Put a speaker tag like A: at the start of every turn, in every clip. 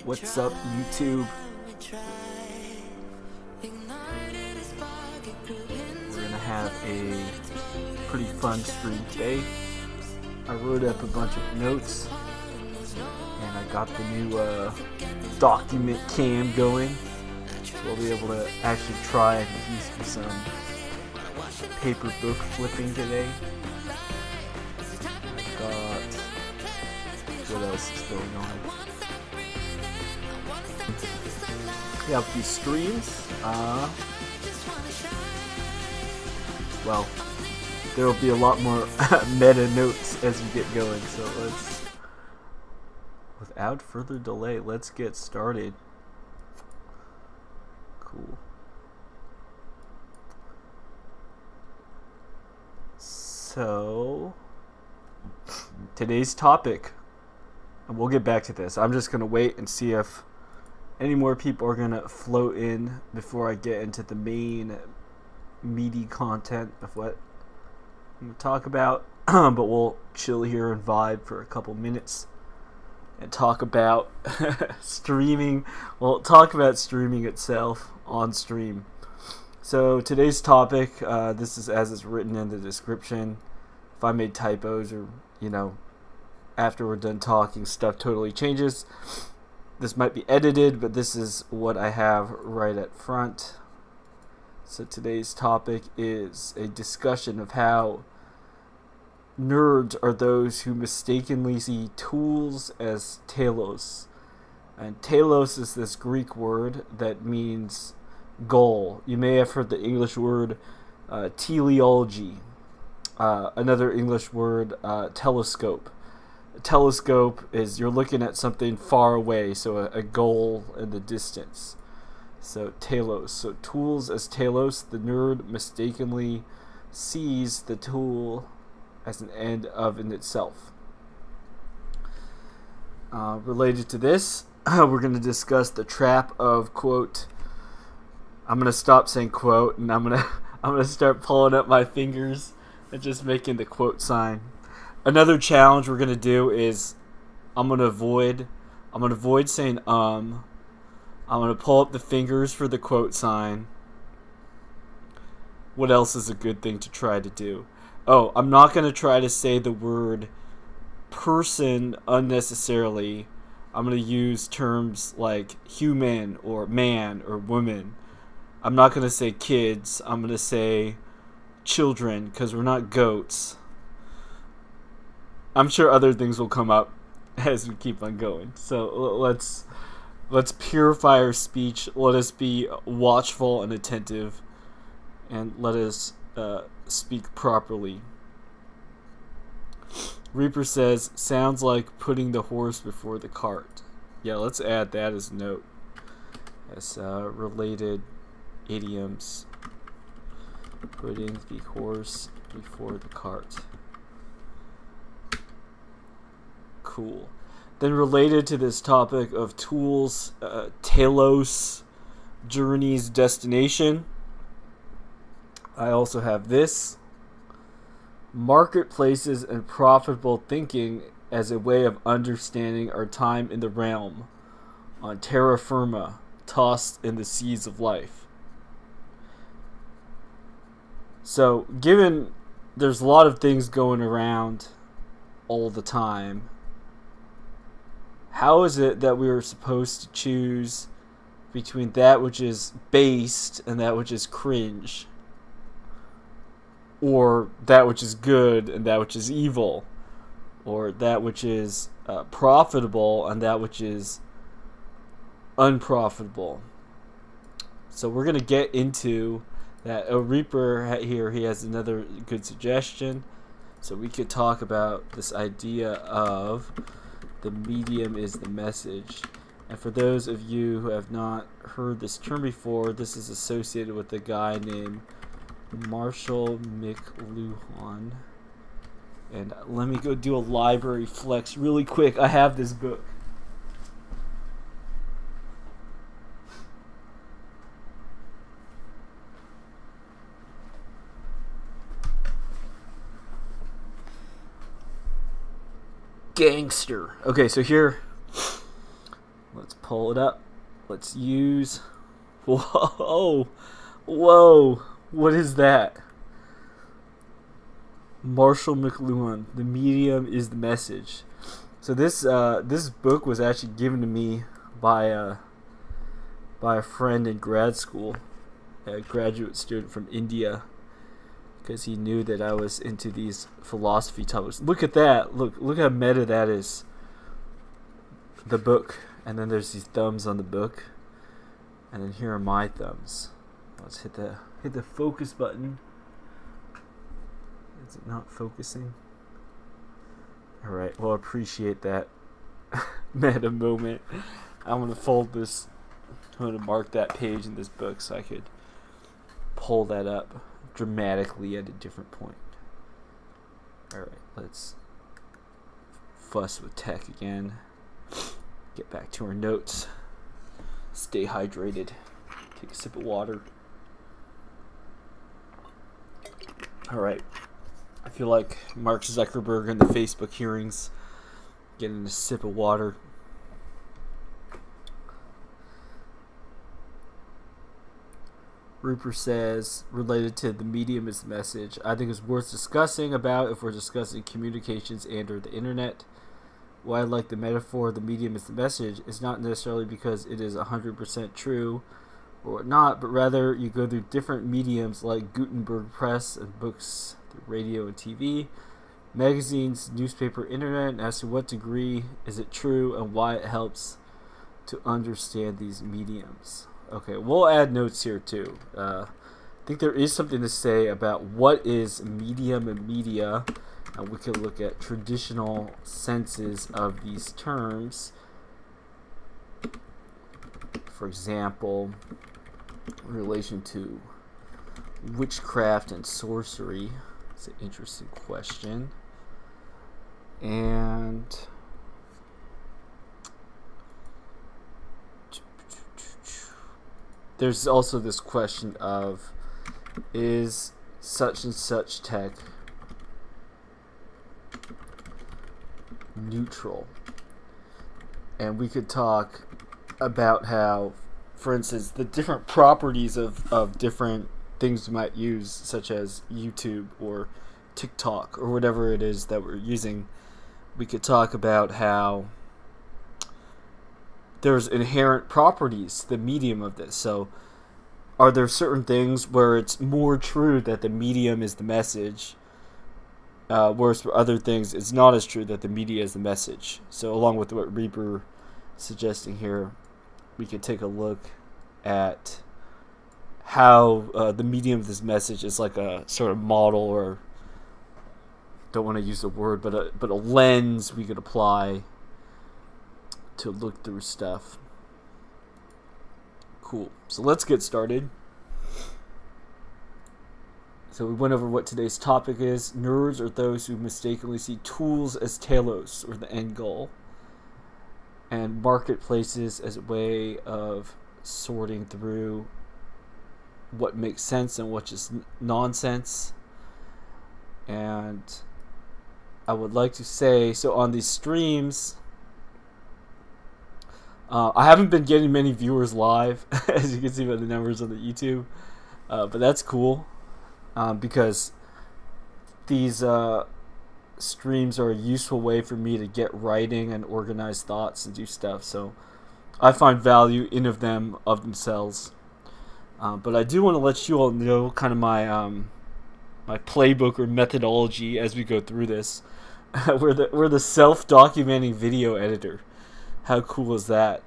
A: What's up, YouTube? We're gonna have a pretty fun stream today. I wrote up a bunch of notes, and I got the new document cam going, so we'll be able to actually try and use for some paper book flipping today. I got, what else is going on? We have these streams. Well, there will be a lot more meta notes as we get going. So let's, without further delay, let's get started. Cool. So today's topic, and we'll get back to this. I'm just gonna wait and see if any more people are gonna float in before I get into the main meaty content of what I'm gonna talk about. But we'll chill here and vibe for a couple minutes and talk about streaming. Well, talk about streaming itself on stream. So today's topic, this is as it's written in the description. If I made typos or, after we're done talking, stuff totally changes. This might be edited, but this is what I have right at front. So today's topic is a discussion of how nerds are those who mistakenly see tools as telos. And telos is this Greek word that means goal. You may have heard the English word teleology. Another English word, telescope. A telescope is you're looking at something far away, so a goal in the distance. So telos. So tools as telos, the nerd mistakenly sees the tool as an end of in itself. Related to this, we're going to discuss the trap of, quote, I'm going to stop saying quote, and I'm going to start pulling up my fingers and just making the quote sign. Another challenge we're going to do is I'm going to avoid saying I'm going to pull up the fingers for the quote sign. What else is a good thing to try to do? Oh, I'm not going to try to say the word person unnecessarily. I'm going to use terms like human or man or woman. I'm not going to say kids. I'm going to say children, because we're not goats. I'm sure other things will come up as we keep on going. So let's purify our speech. Let us be watchful and attentive, and let us speak properly. Reaper says, sounds like putting the horse before the cart. Yeah, let's add that as a note, as related idioms. Putting the horse before the cart. Cool. Then related to this topic of tools, telos, journey's destination, I also have this. Marketplaces and profitable thinking as a way of understanding our time in the realm on Terra Firma, tossed in the seas of life. So, given there's a lot of things going around all the time, how is it that we are supposed to choose between that which is based and that which is cringe? Or that which is good and that which is evil? Or that which is profitable and that which is unprofitable? So we're going to get into that. Reaper here, he has another good suggestion. So we could talk about this idea of the medium is the message. And for those of you who have not heard this term before, this is associated with a guy named Marshall McLuhan. And let me go do a library flex really quick. I have this book. Gangster. Okay, so here, let's pull it up. Let's use. Whoa, whoa! What is that? Marshall McLuhan. The medium is the message. So this book was actually given to me by a friend in grad school, a graduate student from India, because he knew that I was into these philosophy topics. Look at that! Look how meta that is. The book, and then there's these thumbs on the book, and then here are my thumbs. Let's hit the focus button. Is it not focusing? All right. Well, appreciate that meta moment. I'm gonna fold this. I'm gonna mark that page in this book so I could pull that up dramatically at a different point. All right. Let's fuss with tech again. Get back to our notes. Stay hydrated. Take a sip of water. All right. I feel like Mark Zuckerberg in the Facebook hearings, getting a sip of water. Rupert says, related to the medium is the message, I think it's worth discussing about if we're discussing communications and or the internet. Why I like the metaphor, the medium is the message, is not necessarily because it is 100% true or whatnot, but rather you go through different mediums like Gutenberg Press and books, radio and TV, magazines, newspaper, internet, and as to what degree is it true and why it helps to understand these mediums. Okay, we'll add notes here too. I think there is something to say about what is medium and media, and we can look at traditional senses of these terms. For example, in relation to witchcraft and sorcery. It's an interesting question. And there's also this question of, is such and such tech neutral? And we could talk about how, for instance, the different properties of different things we might use, such as YouTube or TikTok or whatever it is that we're using. We could talk about how there's inherent properties to the medium of this. So are there certain things where it's more true that the medium is the message, whereas for other things it's not as true that the media is the message? So along with what Reaper is suggesting here, we could take a look at how the medium of this message is like a sort of model, or don't want to use the word, but a lens we could apply to look through stuff. Cool. So let's get started. So we went over what today's topic is. Nerds are those who mistakenly see tools as telos, or the end goal, and marketplaces as a way of sorting through what makes sense and what is nonsense. And I would like to say, so on these streams, I haven't been getting many viewers live, as you can see by the numbers on the YouTube, but that's cool, because these streams are a useful way for me to get writing and organize thoughts and do stuff. So I find value in of themselves. But I do want to let you all know kind of my my playbook or methodology as we go through this. We're the self-documenting video editor. How cool is that?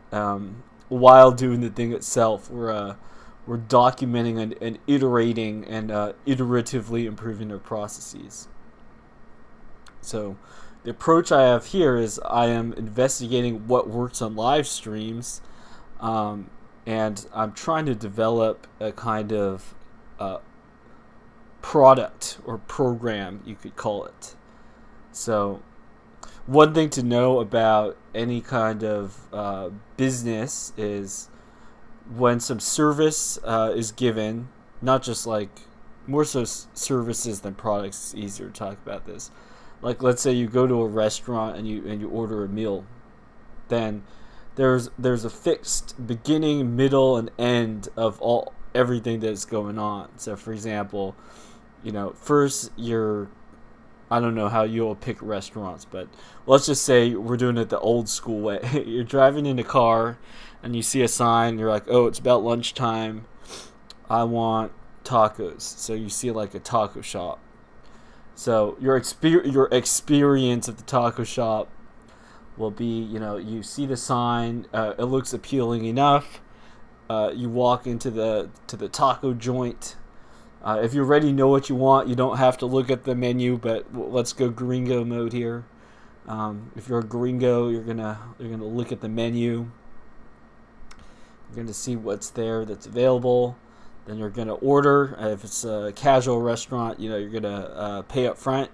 A: While doing the thing itself, we're documenting and iterating and iteratively improving our processes. So the approach I have here is I am investigating what works on live streams. And I'm trying to develop a kind of product or program, you could call it. So one thing to know about any kind of business is when some service is given, not just like, more so services than products, it's easier to talk about this. Like let's say you go to a restaurant and you order a meal, then there's a fixed beginning, middle, and end of everything that's going on. So, for example, first I don't know how you'll pick restaurants, but let's just say we're doing it the old school way. You're driving in a car, and you see a sign. You're like, oh, it's about lunchtime. I want tacos. So you see like a taco shop. So your experience at the taco shop will be, you see the sign. It looks appealing enough. You walk into the taco joint. If you already know what you want, you don't have to look at the menu. But let's go gringo mode here. If you're a gringo, you're gonna look at the menu. You're gonna see what's there that's available. Then you're gonna order. If it's a casual restaurant, you're gonna pay up front,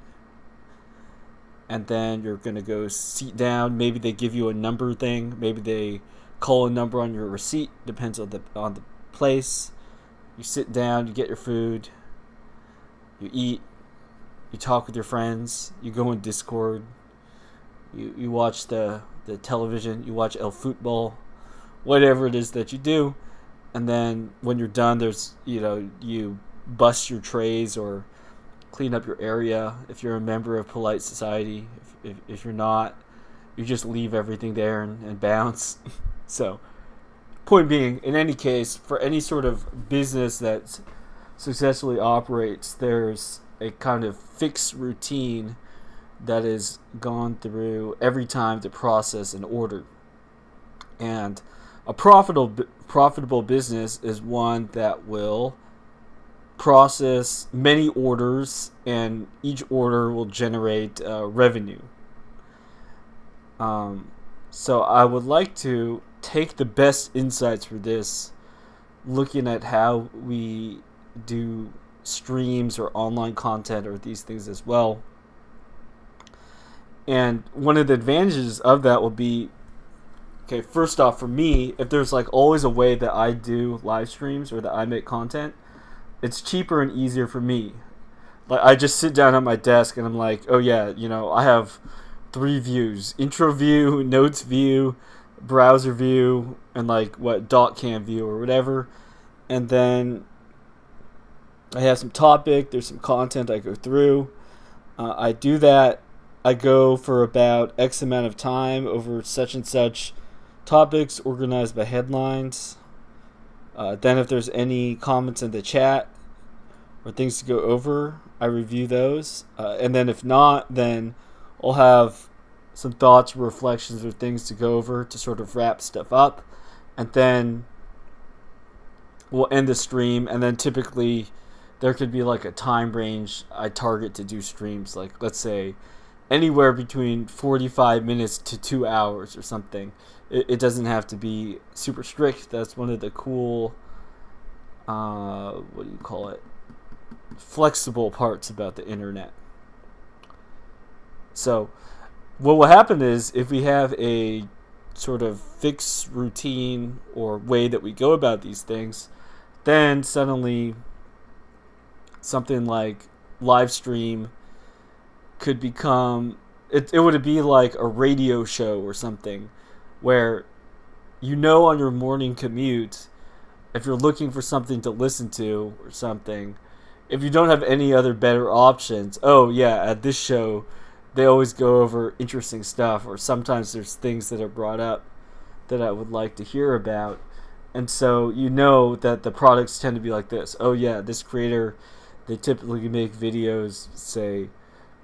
A: and then you're gonna go sit down. Maybe they give you a number thing. Maybe they call a number on your receipt. Depends on the place. You sit down. You get your food. You eat. You talk with your friends. You go in Discord. You watch the television. You watch El Football. Whatever it is that you do. And then when you're done, there's, you bust your trays or clean up your area. If you're a member of polite society, if you're not, you just leave everything there and bounce. So, point being, in any case, for any sort of business that successfully operates, there's a kind of fixed routine that is gone through every time to process an order. And a profitable business is one that will process many orders, and each order will generate revenue. So I would like to take the best insights for this, looking at how we do streams or online content or these things as well. And one of the advantages of that will be, okay, first off, for me, if there's like always a way that I do live streams or that I make content, it's cheaper and easier for me. Like, I just sit down at my desk and I'm like, oh yeah, I have 3 views: intro view, notes view, browser view, and like dot cam view or whatever. And then I have some topic, there's some content I go through. I do that. I go for about X amount of time over such and such topics organized by headlines. Then if there's any comments in the chat or things to go over, I review those. And then if not, then I'll have some thoughts or reflections or things to go over to sort of wrap stuff up. And then we'll end the stream. And then typically there could be like a time range I target to do streams. Like, let's say anywhere between 45 minutes to 2 hours or something. It doesn't have to be super strict. That's one of the cool, flexible parts about the internet. So what will happen is, if we have a sort of fixed routine or way that we go about these things, then suddenly something like live stream could become, it would be like a radio show or something, where on your morning commute, if you're looking for something to listen to or something, if you don't have any other better options, oh yeah, at this show they always go over interesting stuff, or sometimes there's things that are brought up that I would like to hear about. And so that the products tend to be like this. Oh yeah, this creator, they typically make videos, say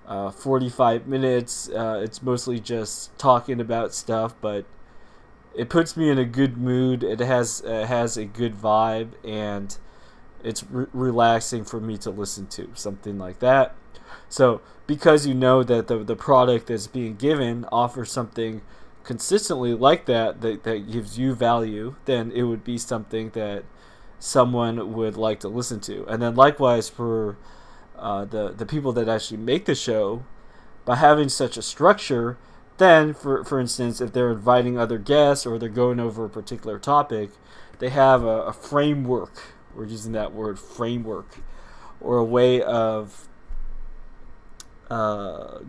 A: 45 minutes. It's mostly just talking about stuff, but it puts me in a good mood. It has a good vibe, and it's relaxing for me to listen to, something like that. So because that the product that's being given offers something consistently like that gives you value, then it would be something that someone would like to listen to. And then likewise for the people that actually make the show, by having such a structure, then for instance, if they're inviting other guests or they're going over a particular topic, they have a framework. We're using that word, framework, or a way of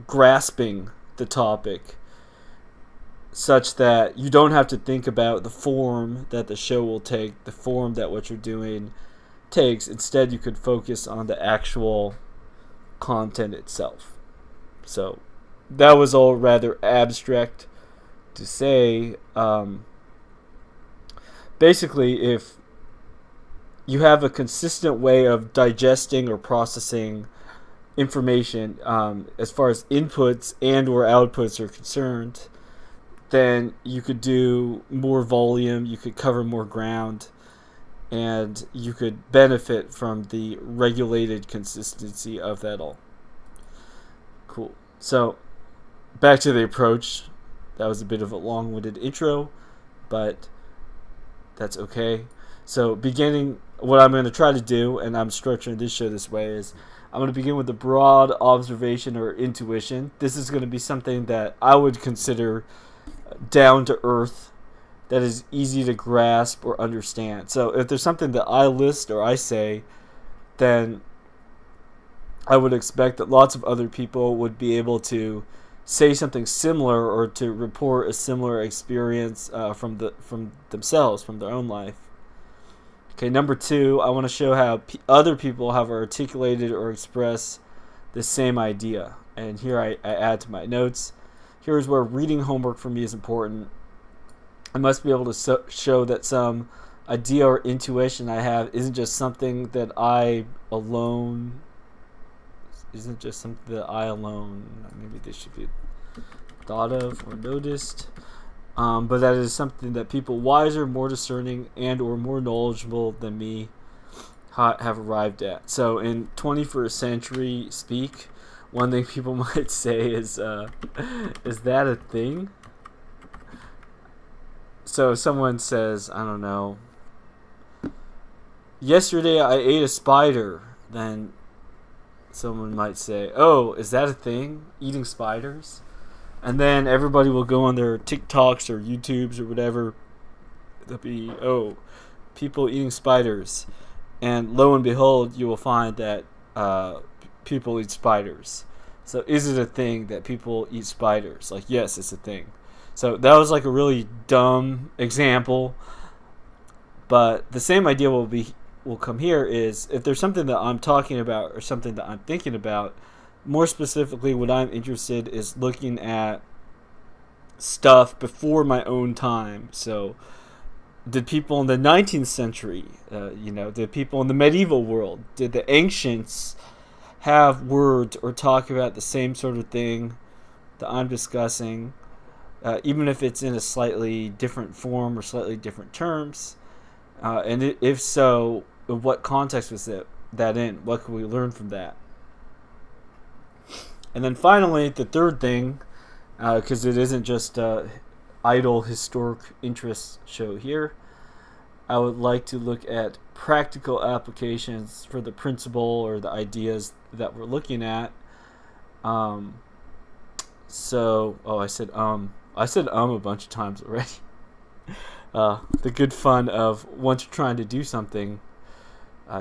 A: grasping the topic, such that you don't have to think about the form that the show will take, the form that what you're doing takes. Instead, you could focus on the actual content itself. So that was all rather abstract to say. Basically, if you have a consistent way of digesting or processing information, as far as inputs and or outputs are concerned, then you could do more volume, you could cover more ground, and you could benefit from the regulated consistency of that all. Cool. So, back to the approach. That was a bit of a long-winded intro, but that's okay. So, beginning, what I'm going to try to do, and I'm structuring this show this way, is I'm going to begin with a broad observation or intuition. This is going to be something that I would consider down to earth, that is easy to grasp or understand. So if there's something that I list or I say, then I would expect that lots of other people would be able to say something similar or to report a similar experience from themselves, from their own life. Okay, number 2, I want to show how other people have articulated or expressed the same idea. And here I add to my notes. Here's where reading homework for me is important. I must be able to show that some idea or intuition I have isn't just something that I alone, maybe this should be thought of or noticed, but that is something that people wiser, more discerning, and or more knowledgeable than me have arrived at. So in 21st century speak, one thing people might say is that a thing? So if someone says, I don't know, yesterday I ate a spider, then someone might say, oh, is that a thing? Eating spiders? And then everybody will go on their TikToks or YouTubes or whatever. They'll be, oh, people eating spiders. And lo and behold, you will find that people eat spiders. So is it a thing that people eat spiders? Like, yes, it's a thing. So that was like a really dumb example. But the same idea will come here is if there's something that I'm talking about or something that I'm thinking about, more specifically what I'm interested is looking at stuff before my own time. So did people in the 19th century, did people in the medieval world, did the ancients have words or talk about the same sort of thing that I'm discussing, even if it's in a slightly different form or slightly different terms? And if so, in what context was that in? What can we learn from that? And then finally, the third thing, because it isn't just idle historic interest show here, I would like to look at practical applications for the principle or the ideas that we're looking at. I said a bunch of times already. The good fun of once you're trying to do something,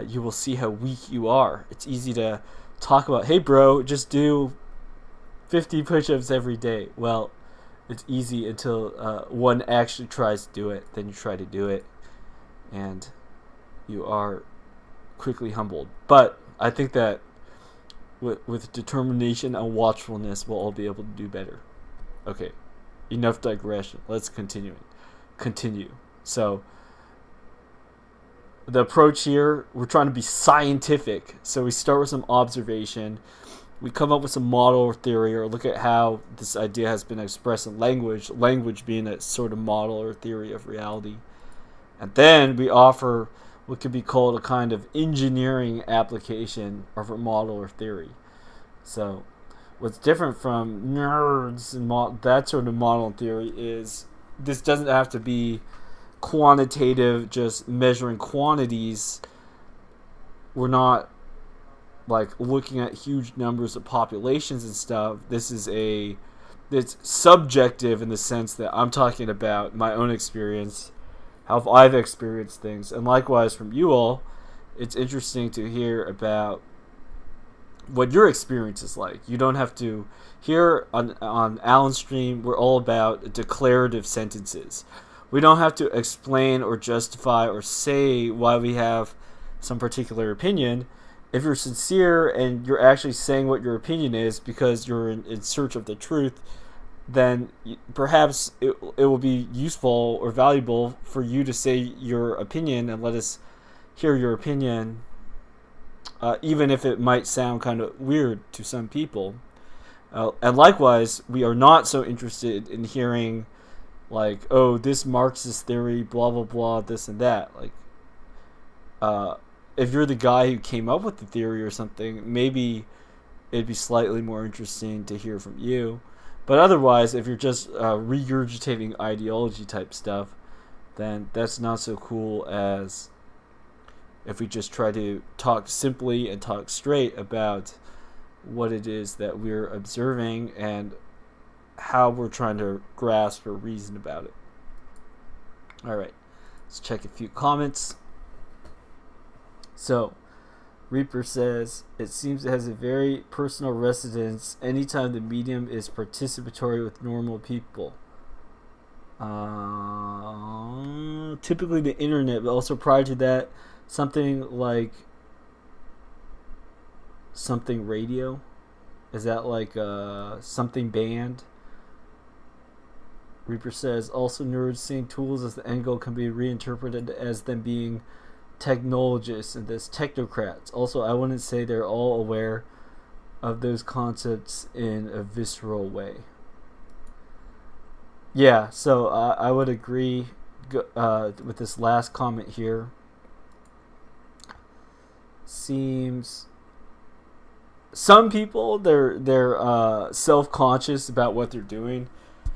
A: you will see how weak you are. It's easy to talk about, hey bro, just do 50 push-ups every day. Well, it's easy until one actually tries to do it. Then you try to do it, and you are quickly humbled. But I think that with determination and watchfulness, we'll all be able to do better. Okay, enough digression. Let's continue. So the approach here, we're trying to be scientific. So we start with some observation. We come up with some model or theory, or look at how this idea has been expressed in language being a sort of model or theory of reality. And then we offer what could be called a kind of engineering application of a model or theory. So what's different from nerds and that sort of model and theory is this doesn't have to be quantitative, just measuring quantities. We're not like looking at huge numbers of populations and stuff. It's subjective in the sense that I'm talking about my own experience, how I've experienced things, and likewise from you all, it's interesting to hear about what your experience is like. You don't have to. Here on Alan's stream, we're all about declarative sentences. We don't have to explain or justify or say why we have some particular opinion. If you're sincere and you're actually saying what your opinion is because you're in search of the truth, then perhaps it will be useful or valuable for you to say your opinion and let us hear your opinion, even if it might sound kind of weird to some people. And likewise, we are not so interested in hearing, like, oh, this Marxist theory, blah, blah, blah, this and that. Like, if you're the guy who came up with the theory or something, maybe it'd be slightly more interesting to hear from you. But otherwise, if you're just regurgitating ideology type stuff, then that's not so cool as if we just try to talk simply and talk straight about what it is that we're observing and how we're trying to grasp or reason about it. All right, let's check a few comments. So, Reaper says, it seems it has a very personal resonance anytime the medium is participatory with normal people. Typically the internet, but also prior to that, something like something radio. Is that like something band? Reaper says, also nerds seeing tools as the end goal can be reinterpreted as them being technologists and as technocrats. Also, I wouldn't say they're all aware of those concepts in a visceral way. Yeah, so I would agree with this last comment here. Seems some people they're self-conscious about what they're doing.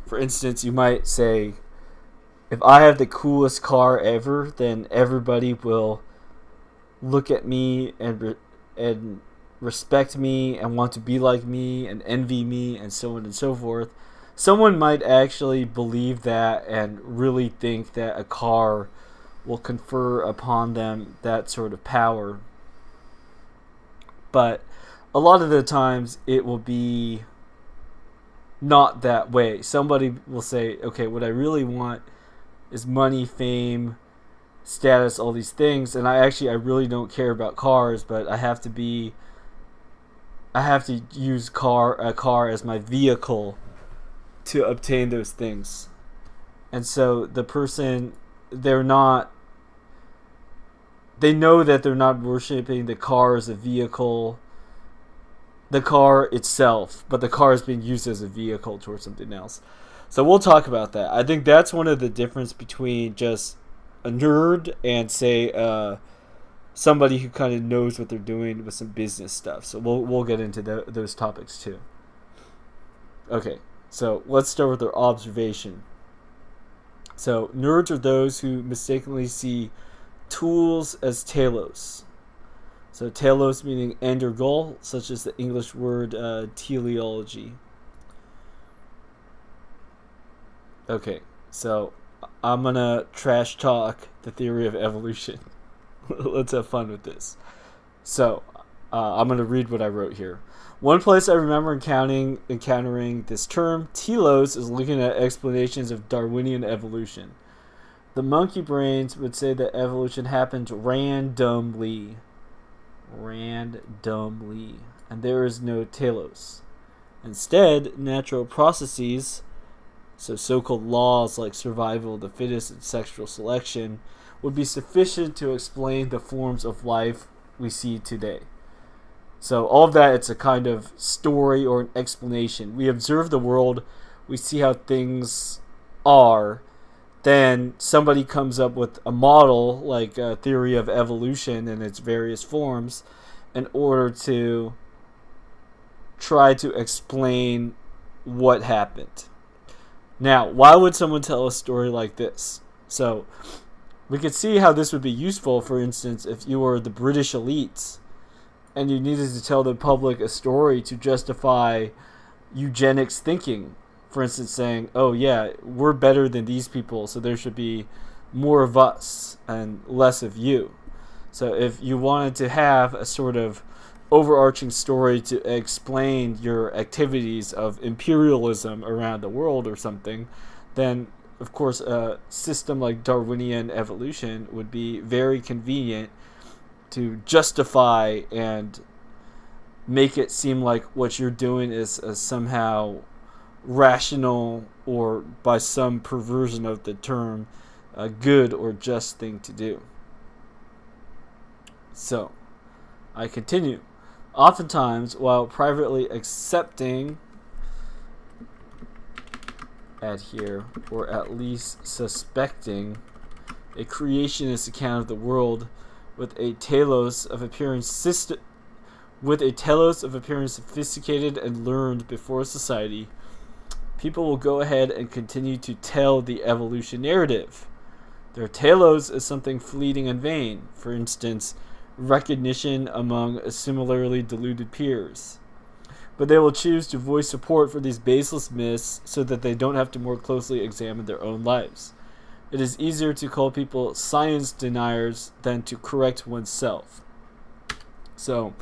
A: For instance, you might say, if I have the coolest car ever, then everybody will look at me and respect me and want to be like me and envy me and so on and so forth. Someone might actually believe that and really think that a car will confer upon them that sort of power. But a lot of the times it will be not that way. Somebody will say, okay, what I really want is money, fame, status, all these things, and I really don't care about cars, but I have to use a car as my vehicle to obtain those things. And so the person, they know that they're not worshiping the car as a vehicle, the car itself, but the car is being used as a vehicle towards something else. So we'll talk about that. I think that's one of the difference between just a nerd and, say, somebody who kind of knows what they're doing with some business stuff. So we'll get into those topics too. Okay, so let's start with our observation. So nerds are those who mistakenly see tools as telos. So telos meaning end or goal, such as the English word teleology. Okay, so I'm going to trash talk the theory of evolution. Let's have fun with this. So, I'm going to read what I wrote here. One place I remember encountering this term, telos, is looking at explanations of Darwinian evolution. The monkey brains would say that evolution happens randomly. And there is no telos. Instead, natural processes, so-called laws like survival of the fittest and sexual selection, would be sufficient to explain the forms of life we see today. So all of that, it's a kind of story or an explanation. We observe the world, we see how things are, then somebody comes up with a model, like a theory of evolution in its various forms, in order to try to explain what happened. Now, why would someone tell a story like this? So, we could see how this would be useful, for instance, if you were the British elites and you needed to tell the public a story to justify eugenics thinking. For instance, saying, oh yeah, we're better than these people, so there should be more of us and less of you. So if you wanted to have a sort of overarching story to explain your activities of imperialism around the world or something, then of course a system like Darwinian evolution would be very convenient to justify and make it seem like what you're doing is somehow rational, or by some perversion of the term, a good or just thing to do. So, I continue. Oftentimes, while privately accepting, add here, or at least suspecting, a creationist account of the world with a telos of appearing sophisticated and learned before society, people will go ahead and continue to tell the evolution narrative. Their telos is something fleeting and vain. For instance, recognition among similarly deluded peers. But they will choose to voice support for these baseless myths so that they don't have to more closely examine their own lives. It is easier to call people science deniers than to correct oneself. So,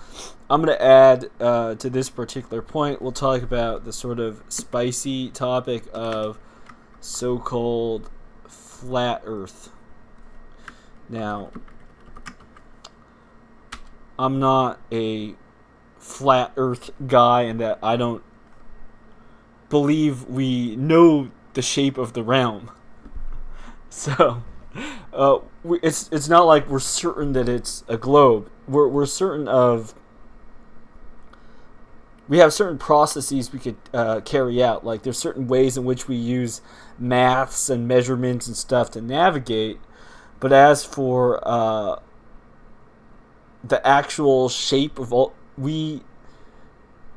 A: I'm going to add to this particular point, we'll talk about the sort of spicy topic of so-called flat Earth. Now, I'm not a flat Earth guy in that I don't believe we know the shape of the realm. So, it's not like we're certain that it's a globe. We're certain of. We have certain processes we could carry out. Like there's certain ways in which we use maths and measurements and stuff to navigate. But as for the actual shape of all, we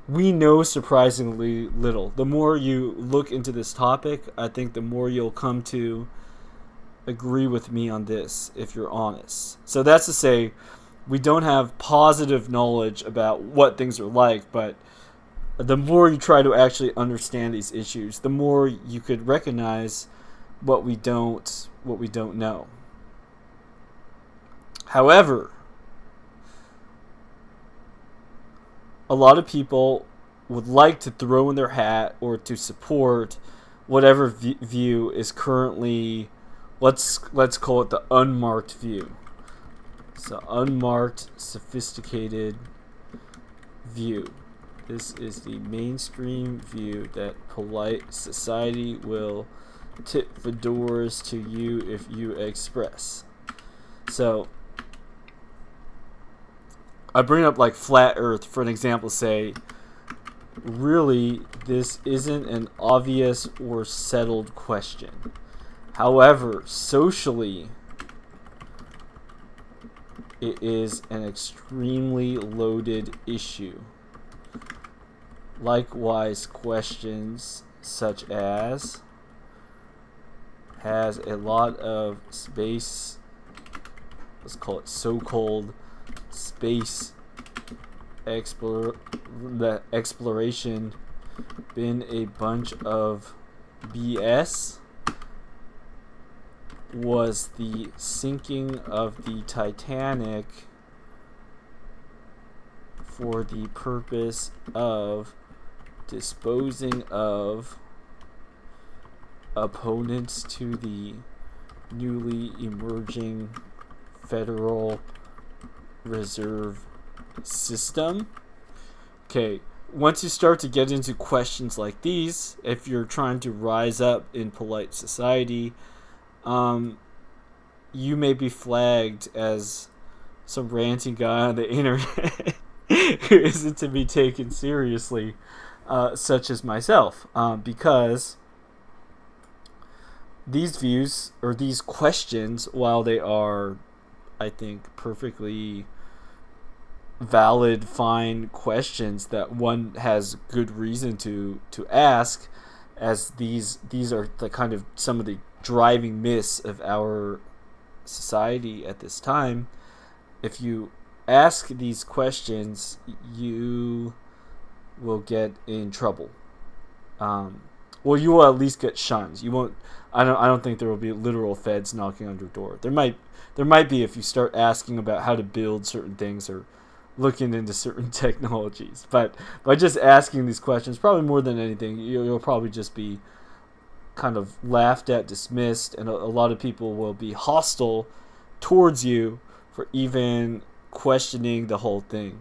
A: know surprisingly little. The more you look into this topic, I think the more you'll come to agree with me on this, if you're honest. So that's to say, we don't have positive knowledge about what things are like, but the more you try to actually understand these issues, the more you could recognize what we don't know. However, a lot of people would like to throw in their hat or to support whatever view is currently, let's call it the unmarked view. So unmarked, sophisticated view. This is the mainstream view that polite society will tip fedoras to you if you express. So I bring up like flat Earth for an example. Say, really, this isn't an obvious or settled question. However, socially, it is an extremely loaded issue. Likewise, questions such as has a lot of space, let's call it so-called space exploration, been a bunch of BS? Was the sinking of the Titanic for the purpose of disposing of opponents to the newly emerging Federal Reserve System? Okay, once you start to get into questions like these, if you're trying to rise up in polite society, you may be flagged as some ranting guy on the internet who isn't to be taken seriously, such as myself, because these views or these questions, while they are, I think, perfectly valid, fine questions that one has good reason to ask, as these are the kind of some of the driving myths of our society at this time. If you ask these questions, you will get in trouble. Well, you will at least get shunned. You won't. I don't think there will be literal feds knocking on your door. There might be if you start asking about how to build certain things or looking into certain technologies. But by just asking these questions, probably more than anything, you'll probably just be kind of laughed at, dismissed, and a lot of people will be hostile towards you for even questioning the whole thing.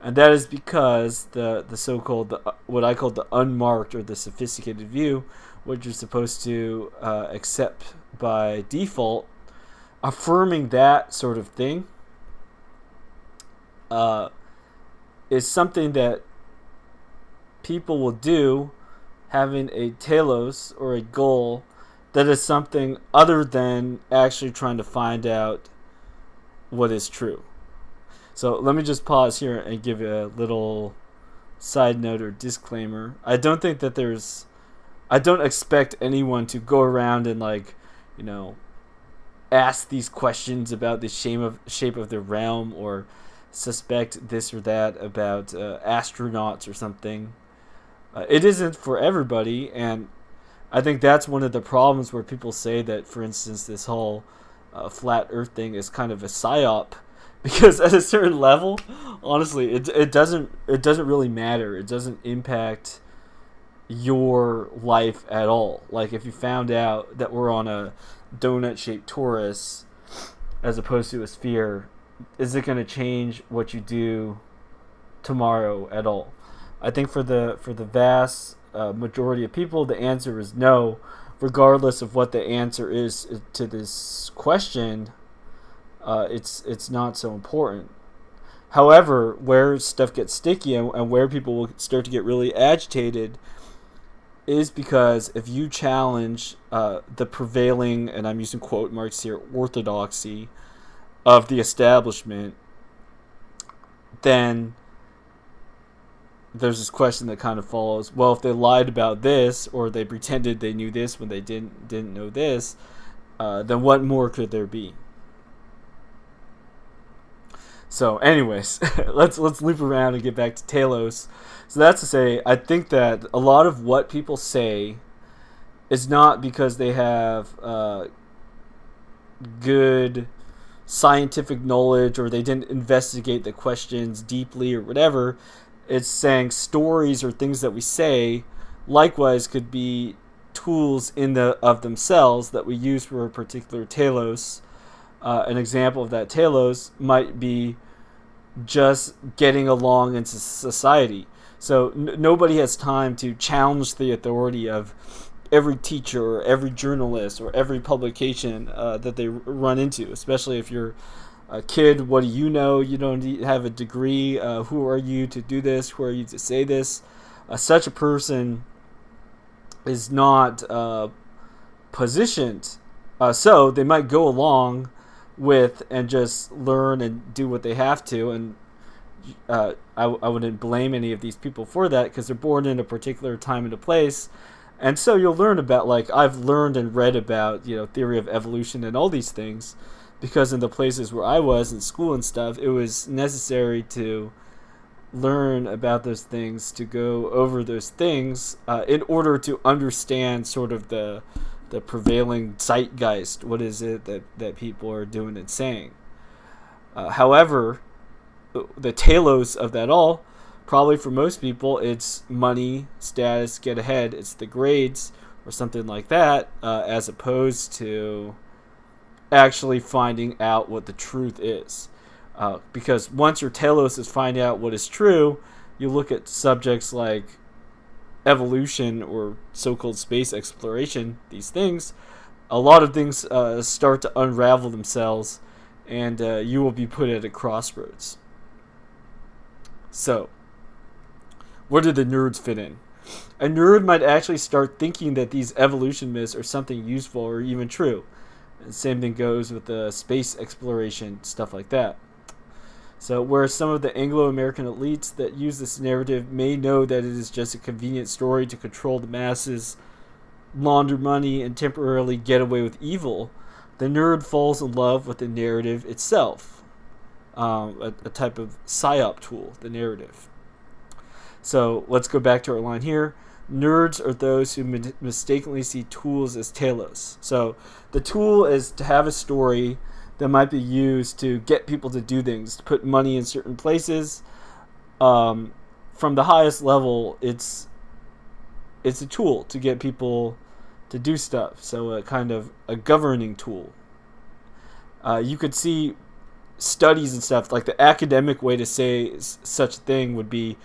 A: And that is because the so-called, what I call the unmarked or the sophisticated view, which you're supposed to accept by default, affirming that sort of thing is something that people will do, having a telos or a goal that is something other than actually trying to find out what is true. So let me just pause here and give you a little side note or disclaimer. I don't expect anyone to go around and ask these questions about the shape of the realm, or suspect this or that about astronauts or something. It isn't for everybody, and I think that's one of the problems where people say that, for instance, this whole flat Earth thing is kind of a psyop, because at a certain level, honestly, it doesn't really matter. It doesn't impact your life at all. Like, if you found out that we're on a donut-shaped torus as opposed to a sphere, is it going to change what you do tomorrow at all? I think for the vast majority of people, the answer is no, regardless of what the answer is to this question. It's not so important. However, where stuff gets sticky and where people will start to get really agitated is because if you challenge the prevailing, and I'm using quote marks here, orthodoxy of the establishment, then there's this question that kind of follows. Well, if they lied about this, or they pretended they knew this when they didn't know this, then what more could there be? So, anyways, let's loop around and get back to telos. So that's to say, I think that a lot of what people say is not because they have good scientific knowledge, or they didn't investigate the questions deeply or whatever. It's saying stories or things that we say likewise could be tools of themselves that we use for a particular telos. An example of that telos might be just getting along in society. So nobody has time to challenge the authority of every teacher or every journalist or every publication that they run into, especially if you're a kid. What do you know? You don't have a degree. Who are you to do this? Who are you to say this? Such a person is not positioned. So they might go along with and just learn and do what they have to. And I wouldn't blame any of these people for that, because they're born in a particular time and a place. And so you'll learn about, I've learned and read about, theory of evolution and all these things, because in the places where I was in school and stuff, it was necessary to learn about those things, to go over those things in order to understand sort of the prevailing zeitgeist. What is it that people are doing and saying? However, the telos of that all, probably for most people, it's money, status, get ahead. It's the grades or something like that, as opposed to actually finding out what the truth is. Because once your telos is finding out what is true, you look at subjects like evolution or so-called space exploration, these things, a lot of things start to unravel themselves, and you will be put at a crossroads. So, where do the nerds fit in? A nerd might actually start thinking that these evolution myths are something useful or even true. And same thing goes with the space exploration, stuff like that. So, whereas some of the Anglo-American elites that use this narrative may know that it is just a convenient story to control the masses, launder money, and temporarily get away with evil, the nerd falls in love with the narrative itself. A type of psyop tool, the narrative. So let's go back to our line here. Nerds are those who mistakenly see tools as telos. So the tool is to have a story that might be used to get people to do things, to put money in certain places. From the highest level, it's a tool to get people to do stuff. So a kind of a governing tool. You could see studies and stuff, like the academic way to say such a thing would be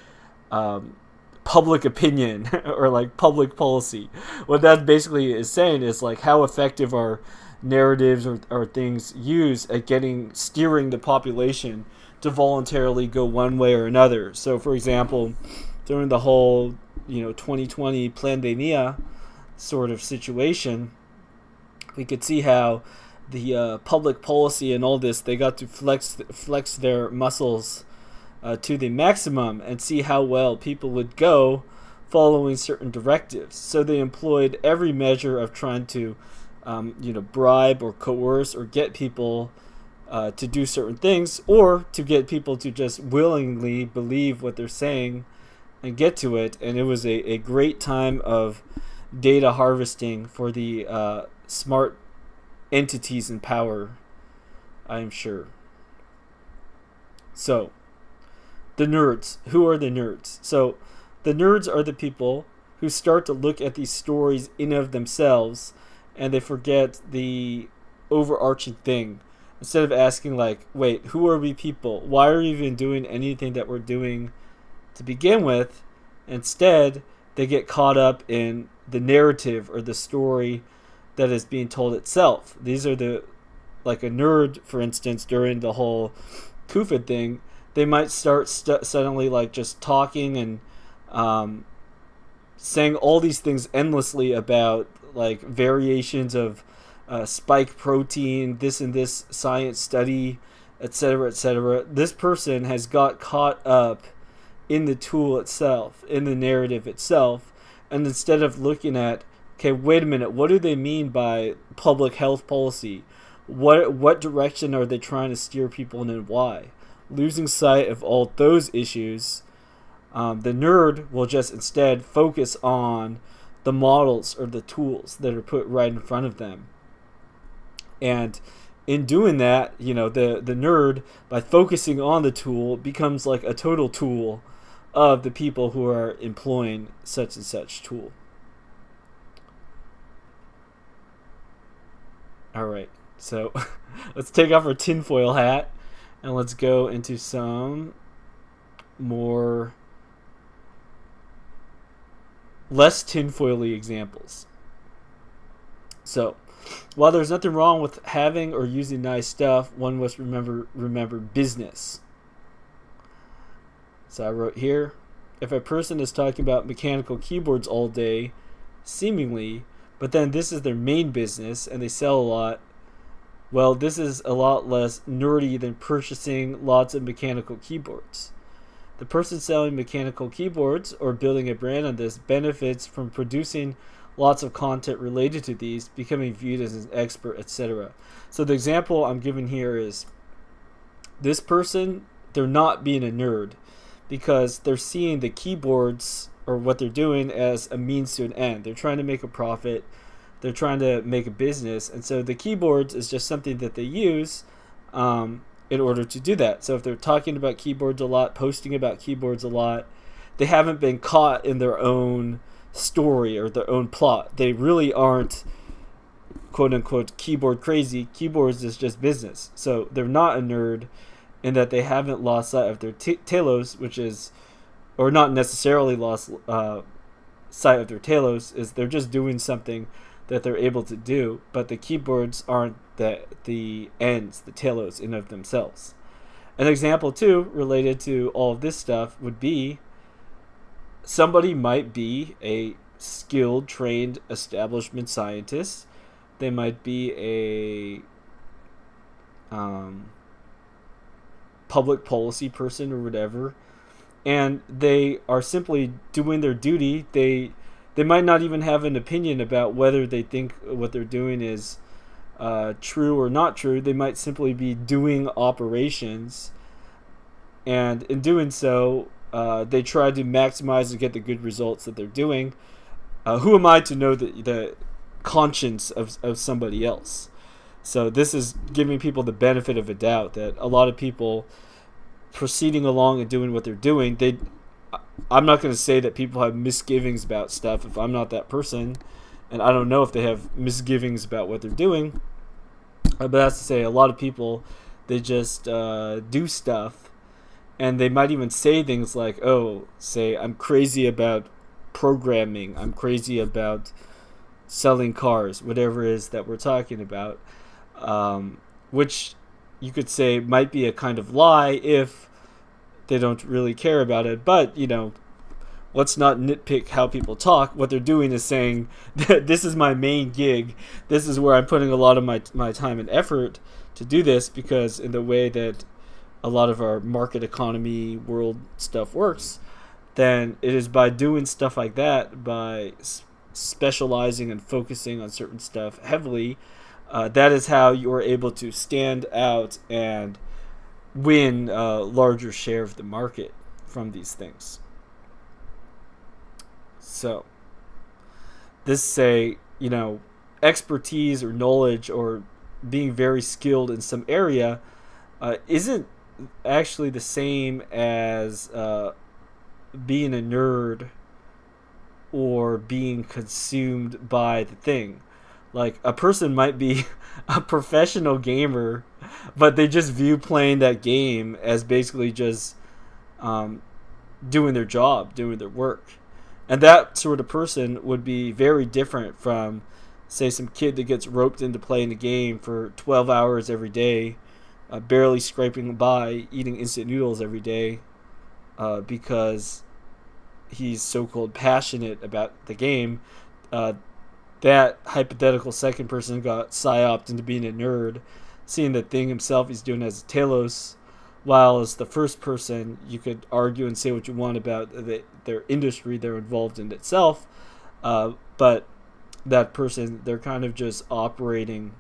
A: public opinion or like public policy. What that basically is saying is like how effective are narratives or things used at steering the population to voluntarily go one way or another. So for example, during the whole 2020 pandemia sort of situation, we could see how the public policy and all this, they got to flex their muscles to the maximum and see how well people would go following certain directives. So they employed every measure of trying to bribe or coerce or get people to do certain things, or to get people to just willingly believe what they're saying and get to it. And it was a great time of data harvesting for the smart entities in power, I am sure. So, the nerds. Who are the nerds? So, the nerds are the people who start to look at these stories in of themselves, and they forget the overarching thing. Instead of asking like, wait, who are we people? Why are we even doing anything that we're doing to begin with? Instead, they get caught up in the narrative or the story that is being told itself. These are like a nerd, for instance, during the whole COVID thing, they might start suddenly like just talking and saying all these things endlessly about like variations of spike protein, this and this science study, etc., etc. This person has got caught up in the tool itself, in the narrative itself, and instead of looking at, okay, wait a minute, what do they mean by public health policy? What direction are they trying to steer people in and why? Losing sight of all those issues, the nerd will just instead focus on the models or the tools that are put right in front of them. And in doing that, the nerd, by focusing on the tool, becomes like a total tool of the people who are employing such and such tool. Alright, so let's take off our tinfoil hat and let's go into some more less tinfoily examples. So, while there's nothing wrong with having or using nice stuff, one must remember business. So I wrote here, if a person is talking about mechanical keyboards all day, seemingly, but then this is their main business and they sell a lot, well, this is a lot less nerdy than purchasing lots of mechanical keyboards. The person selling mechanical keyboards or building a brand on this benefits from producing lots of content related to these, becoming viewed as an expert, etc. So the example I'm giving here is this person, they're not being a nerd because they're seeing the keyboards or what they're doing as a means to an end. They're trying to make a profit. They're trying to make a business. And so the keyboards is just something that they use in order to do that. So if they're talking about keyboards a lot, posting about keyboards a lot, they haven't been caught in their own story or their own plot. They really aren't quote unquote keyboard crazy. Keyboards is just business. So they're not a nerd in that they haven't lost sight of their telos, which is, or not necessarily lost sight of their telos, is they're just doing something that they're able to do, but the keyboards aren't the ends, the telos in of themselves. An example too related to all of this stuff would be somebody might be a skilled, trained establishment scientist. They might be a public policy person or whatever, and they are simply doing their duty. They might not even have an opinion about whether they think what they're doing is true or not true. They might simply be doing operations, and in doing so, they try to maximize and get the good results that they're doing. Who am I to know the conscience of somebody else? So this is giving people the benefit of a doubt that a lot of people proceeding along and doing what they're doing, I'm not going to say that people have misgivings about stuff if I'm not that person, and I don't know if they have misgivings about what they're doing. But that's to say, a lot of people, they just do stuff, and they might even say things like, "Oh, say I'm crazy about programming. I'm crazy about selling cars," whatever it is that we're talking about, which you could say might be a kind of lie if they don't really care about it. But, let's not nitpick how people talk. What they're doing is saying, this is my main gig. This is where I'm putting a lot of my time and effort to do this, because in the way that a lot of our market economy world stuff works, then it is by doing stuff like that, by specializing and focusing on certain stuff heavily, that is how you're able to stand out and win a larger share of the market from these things. So this say, expertise or knowledge or being very skilled in some area isn't actually the same as being a nerd or being consumed by the thing. Like, a person might be a professional gamer, but they just view playing that game as basically just doing their job, doing their work. And that sort of person would be very different from, say, some kid that gets roped into playing the game for 12 hours every day, barely scraping by, eating instant noodles every day, because he's so-called passionate about the game. That hypothetical second person got psyoped into being a nerd, seeing the thing himself he's doing as a TELOS, while as the first person, you could argue and say what you want about their industry they're involved in itself, but that person, they're kind of just operating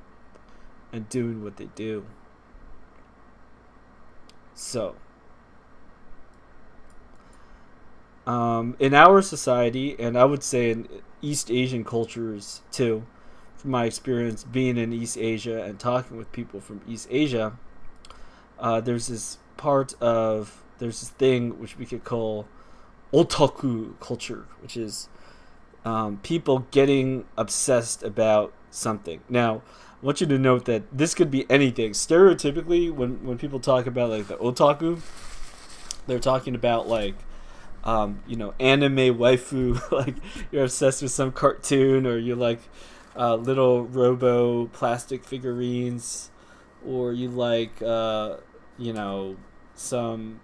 A: and doing what they do. So, in our society, and I would say in East Asian cultures too, from my experience being in East Asia and talking with people from East Asia, there's this thing which we could call otaku culture, which is people getting obsessed about something. Now, I want you to note that this could be anything. Stereotypically, when people talk about like the otaku, they're talking about like anime waifu, like you're obsessed with some cartoon, or you like little robo plastic figurines, or you like some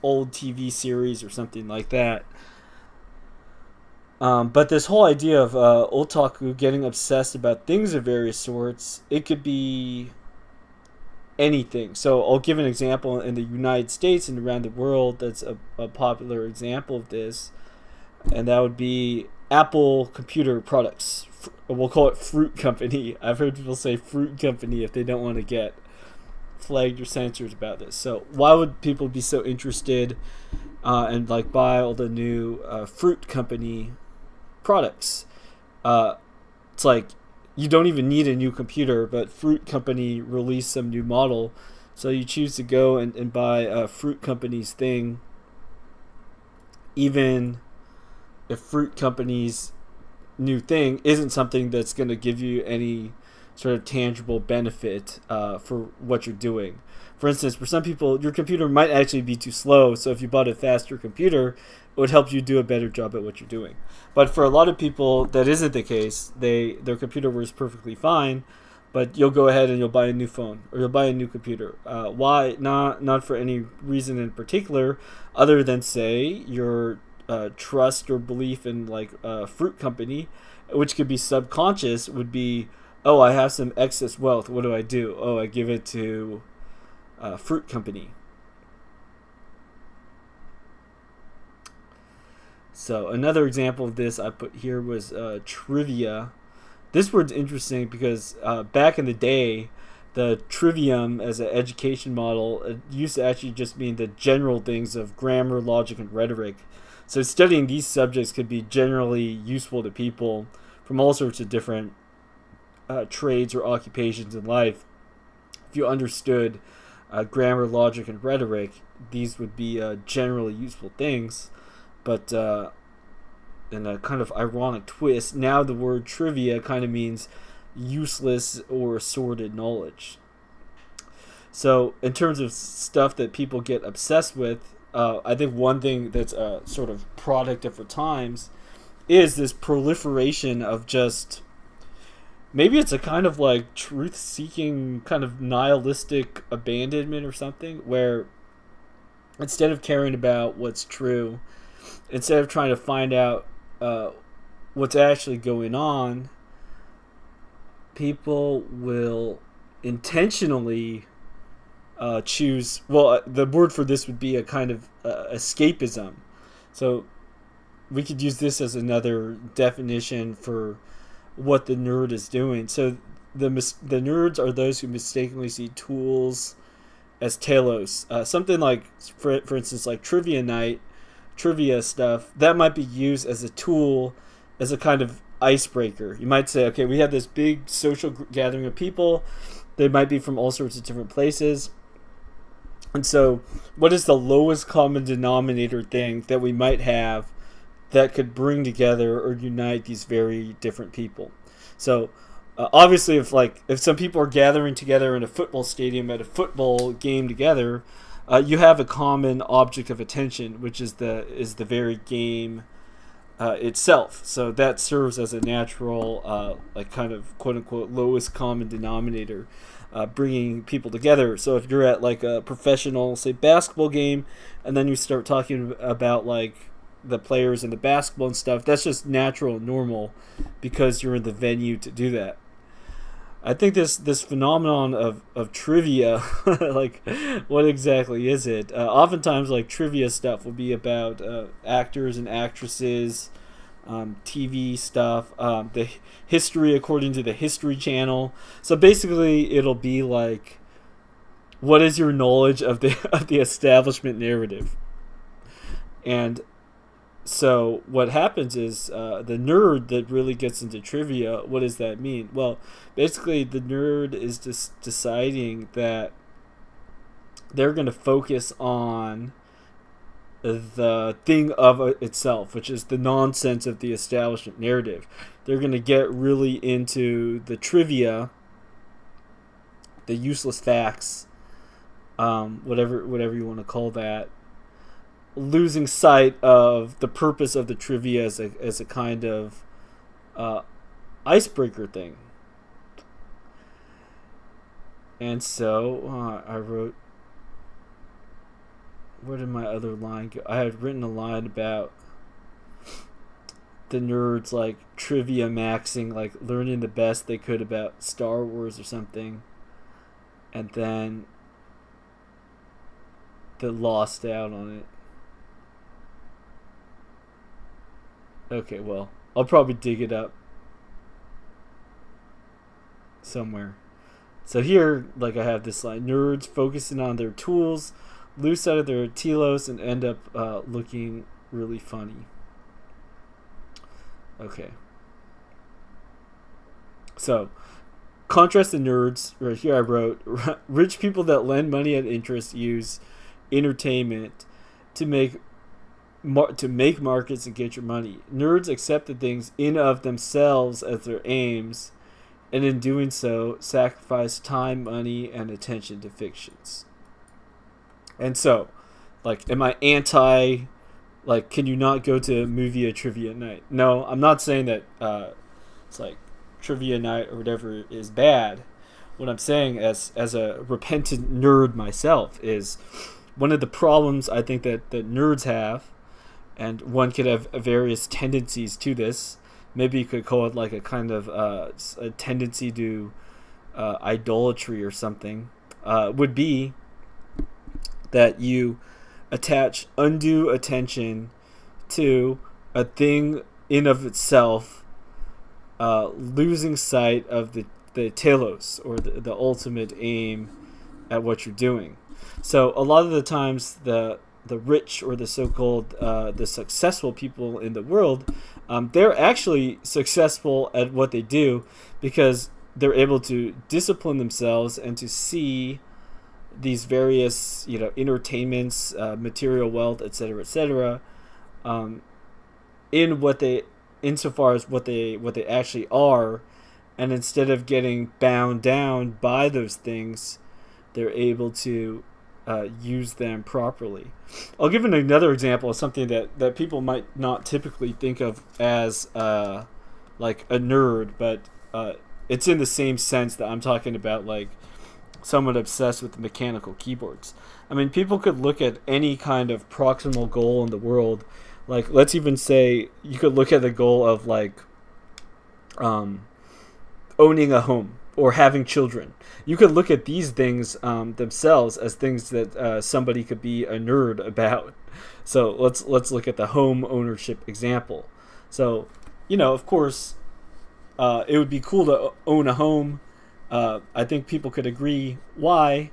A: old TV series or something like that. But this whole idea of otaku getting obsessed about things of various sorts, it could be anything. So I'll give an example in the United States and around the world that's a popular example of this, and that would be Apple computer products. We'll call it Fruit Company. I've heard people say Fruit Company if they don't want to get flagged or censored about this. So why would people be so interested and like buy all the new Fruit Company products? It's like you don't even need a new computer, but Fruit Company released some new model, so you choose to go and buy Fruit Company's thing, even if Fruit Company's new thing isn't something that's going to give you any sort of tangible benefit for what you're doing. For instance, for some people, your computer might actually be too slow, so if you bought a faster computer, it would help you do a better job at what you're doing. But for a lot of people, that isn't the case. Their computer works perfectly fine, but you'll go ahead and you'll buy a new phone, or you'll buy a new computer. Why? Not for any reason in particular, other than, say, your trust or belief in like Fruit Company, which could be subconscious, would be, oh, I have some excess wealth. What do? Oh, I give it to Fruit Company. So another example of this I put here was trivia. This word's interesting because back in the day, the trivium as an education model, it used to actually just mean the general things of grammar, logic, and rhetoric. So studying these subjects could be generally useful to people from all sorts of different trades or occupations in life, if you understood grammar, logic, and rhetoric, these would be generally useful things. But in a kind of ironic twist, now the word trivia kind of means useless or sordid knowledge. So in terms of stuff that people get obsessed with, I think one thing that's a sort of product of our times is this proliferation of just, maybe it's a kind of like truth-seeking, kind of nihilistic abandonment or something, where instead of caring about what's true, instead of trying to find out what's actually going on, people will intentionally choose, well, the word for this would be a kind of escapism. So we could use this as another definition for what the nerd is doing. So the nerds are those who mistakenly see tools as telos. Something like, for instance, like trivia night, trivia stuff, that might be used as a tool, as a kind of icebreaker. You might say, okay, we have this big social gathering of people. They might be from all sorts of different places. And so what is the lowest common denominator thing that we might have that could bring together or unite these very different people? So obviously, if some people are gathering together in a football stadium at a football game together, you have a common object of attention, which is the very game itself. So that serves as a natural, like kind of quote unquote lowest common denominator, bringing people together. So if you're at like a professional, say, basketball game, and then you start talking about like the players and the basketball and stuff, that's just natural and normal because you're in the venue to do that. I think this phenomenon of trivia, like, what exactly is it? Oftentimes, like, trivia stuff will be about actors and actresses, TV stuff, the history according to the History Channel. So basically, it'll be like, what is your knowledge of the establishment narrative? And so what happens is the nerd that really gets into trivia, what does that mean? Well, basically the nerd is just deciding that they're going to focus on the thing of itself, which is the nonsense of the establishment narrative. They're going to get really into the trivia, the useless facts, whatever you want to call that, losing sight of the purpose of the trivia as a kind of icebreaker thing. And so I wrote, where did my other line go? I had written a line about the nerds like trivia maxing, like learning the best they could about Star Wars or something, and then they lost out on it. Okay, well, I'll probably dig it up somewhere. So here, like, I have this line: nerds focusing on their tools, lose sight of their telos, and end up looking really funny. Okay. So, contrast the nerds. Right here I wrote, rich people that lend money at interest use entertainment to make markets and get your money. Nerds accept the things in of themselves as their aims, and in doing so, sacrifice time, money, and attention to fictions. And so, like, am I anti, like, can you not go to a movie or trivia night? No, I'm not saying that it's like trivia night or whatever is bad. What I'm saying as a repentant nerd myself is one of the problems I think that nerds have, and one could have various tendencies to this. Maybe you could call it like a kind of a tendency to idolatry or something, would be that you attach undue attention to a thing in of itself, losing sight of the telos, or the ultimate aim at what you're doing. So a lot of the times the rich, or the so-called the successful people in the world, they're actually successful at what they do because they're able to discipline themselves and to see these various, entertainments, material wealth, etc., um, in what they, insofar as what they actually are, and instead of getting bound down by those things, they're able to use them properly. I'll give another example of something that people might not typically think of as like a nerd, but it's in the same sense that I'm talking about, like someone obsessed with mechanical keyboards. I mean, people could look at any kind of proximal goal in the world. Like, let's even say you could look at the goal of like owning a home or having children. You could look at these things themselves as things that somebody could be a nerd about. So let's look at the home ownership example. So, of course, it would be cool to own a home. I think people could agree why,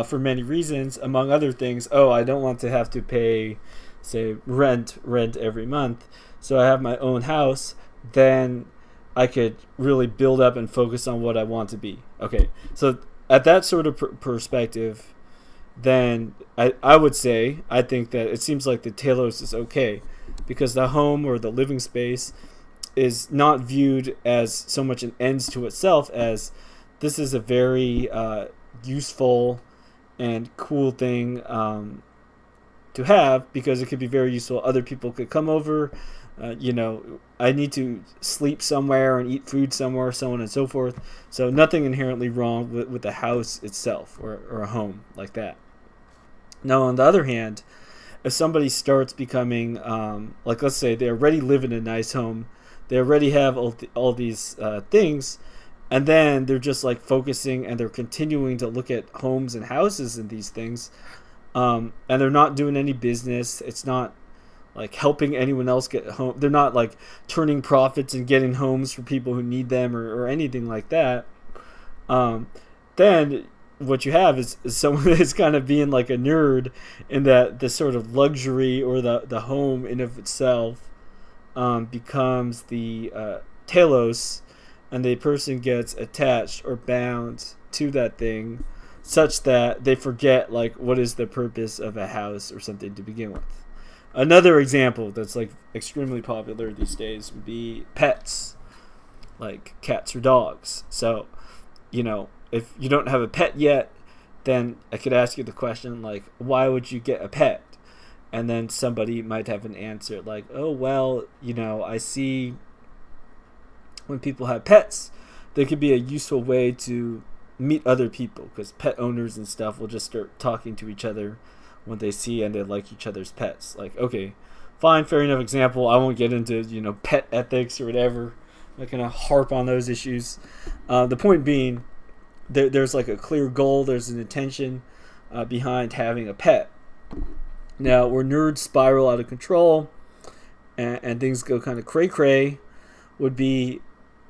A: for many reasons, among other things. Oh, I don't want to have to pay, say, rent every month. So I have my own house. Then I could really build up and focus on what I want to be. Okay, so at that sort of perspective, then I would say, I think that it seems like the TELOS is okay, because the home or the living space is not viewed as so much an end to itself as this is a very useful and cool thing to have, because it could be very useful. Other people could come over. I need to sleep somewhere and eat food somewhere, so on and so forth. So nothing inherently wrong with the house itself or a home like that. Now, on the other hand, if somebody starts becoming, like, let's say they already live in a nice home, they already have all these things, and then they're just like focusing and they're continuing to look at homes and houses and these things, and they're not doing any business. It's not like helping anyone else get home. They're not like turning profits and getting homes for people who need them or anything like that. Then what you have is someone that's kind of being like a nerd, in that the sort of luxury or the home in of itself becomes the telos, and the person gets attached or bound to that thing such that they forget like what is the purpose of a house or something to begin with. Another example that's like extremely popular these days would be pets, like cats or dogs. So, if you don't have a pet yet, then I could ask you the question like, why would you get a pet? And then somebody might have an answer like, oh, well, I see when people have pets, they could be a useful way to meet other people, because pet owners and stuff will just start talking to each other when they see and they like each other's pets. Like, okay, fine, fair enough example. I won't get into, pet ethics or whatever. I'm not going to harp on those issues. The point being, there's like a clear goal, there's an intention behind having a pet. Now, where nerds spiral out of control and things go kind of cray-cray would be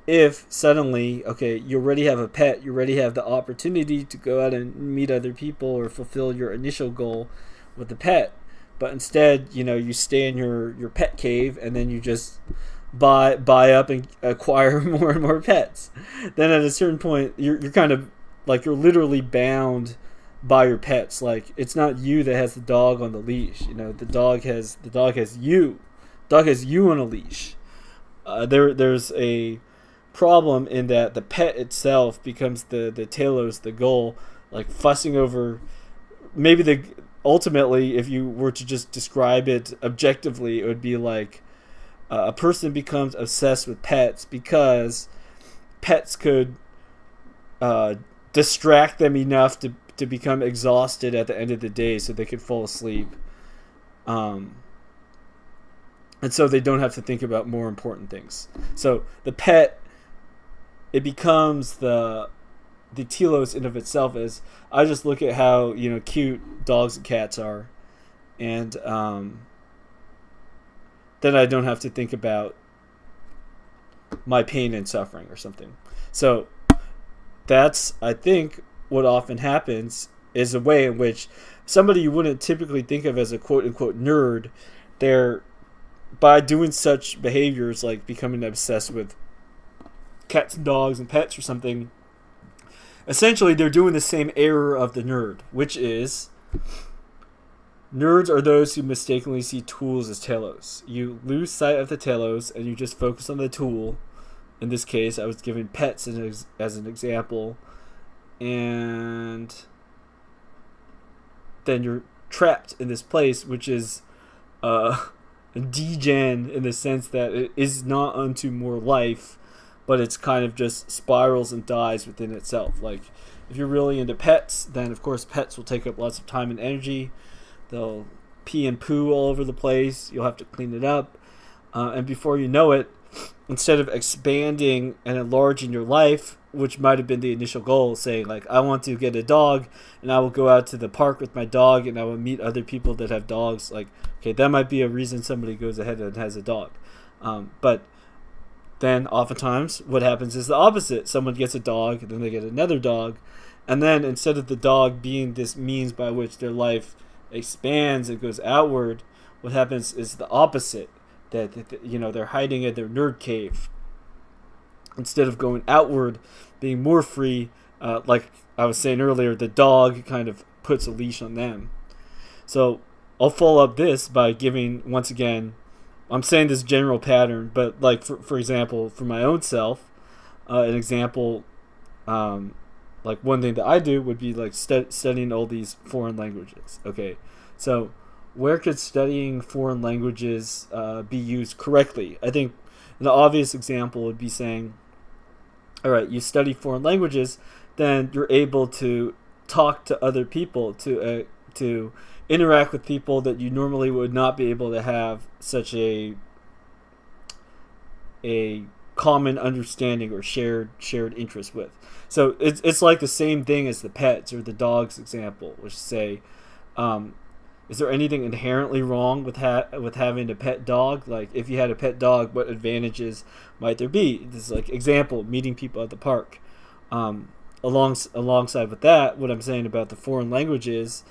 A: if suddenly, okay, you already have a pet, you already have the opportunity to go out and meet other people or fulfill your initial goal with the pet, but instead, you stay in your pet cave and then you just buy up and acquire more and more pets. Then at a certain point, you're kind of like, you're literally bound by your pets. Like, it's not you that has the dog on the leash. The dog has you. Dog has you on a leash. There's a problem in that the pet itself becomes the telos, the goal, like fussing over. Maybe ultimately, if you were to just describe it objectively, it would be like a person becomes obsessed with pets because pets could distract them enough to become exhausted at the end of the day so they could fall asleep. And so they don't have to think about more important things. So the pet, it becomes the telos in of itself. As I just look at how cute dogs and cats are, and then I don't have to think about my pain and suffering or something. So that's, I think, what often happens is a way in which somebody you wouldn't typically think of as a quote-unquote nerd, they're, by doing such behaviors like becoming obsessed with cats and dogs and pets or something, essentially they're doing the same error of the nerd, which is nerds are those who mistakenly see tools as telos. You lose sight of the telos and you just focus on the tool. In this case, I was giving pets as an example, and then you're trapped in this place, which is degen in the sense that it is not unto more life, but it's kind of just spirals and dies within itself. Like, if you're really into pets, then of course pets will take up lots of time and energy. They'll pee and poo all over the place. You'll have to clean it up. And before you know it, instead of expanding and enlarging your life, which might have been the initial goal, saying like, I want to get a dog and I will go out to the park with my dog and I will meet other people that have dogs. Like, okay, that might be a reason somebody goes ahead and has a dog. But then oftentimes what happens is the opposite. Someone gets a dog, and then they get another dog. And then instead of the dog being this means by which their life expands and goes outward, what happens is the opposite. That they're hiding in their nerd cave. Instead of going outward, being more free, like I was saying earlier, the dog kind of puts a leash on them. So I'll follow up this by giving, once again, I'm saying this general pattern, but like for example, for my own self, an example, like one thing that I do would be like studying all these foreign languages. Okay, so where could studying foreign languages be used correctly? I think an obvious example would be saying, all right, you study foreign languages, then you're able to talk to other people, to interact with people that you normally would not be able to have such a common understanding or shared interest with. So it's like the same thing as the pets or the dogs example, which say, is there anything inherently wrong with having a pet dog? Like, if you had a pet dog, what advantages might there be? This is like example, meeting people at the park. Alongside with that, what I'm saying about the foreign languages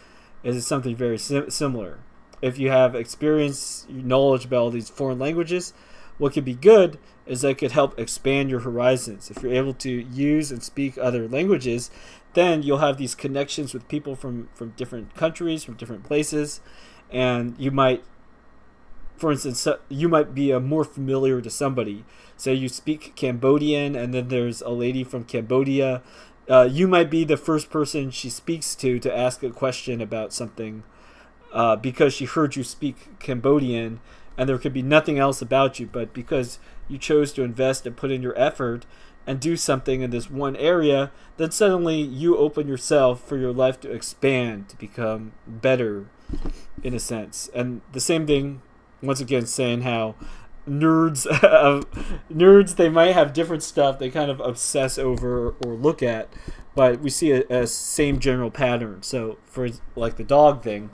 A: is something very similar. If you have experience, knowledge about all these foreign languages, what could be good is that could help expand your horizons. If you're able to use and speak other languages, then you'll have these connections with people from different countries, from different places, and you might, for instance, you might be more familiar to somebody. Say you speak Cambodian, and then there's a lady from Cambodia. You might be the first person she speaks to ask a question about something, because she heard you speak Cambodian, and there could be nothing else about you, but because you chose to invest and put in your effort and do something in this one area, then suddenly you open yourself for your life to expand, to become better, in a sense. And the same thing, once again, saying how nerds, they might have different stuff they kind of obsess over or look at, but we see a same general pattern. So for like the dog thing,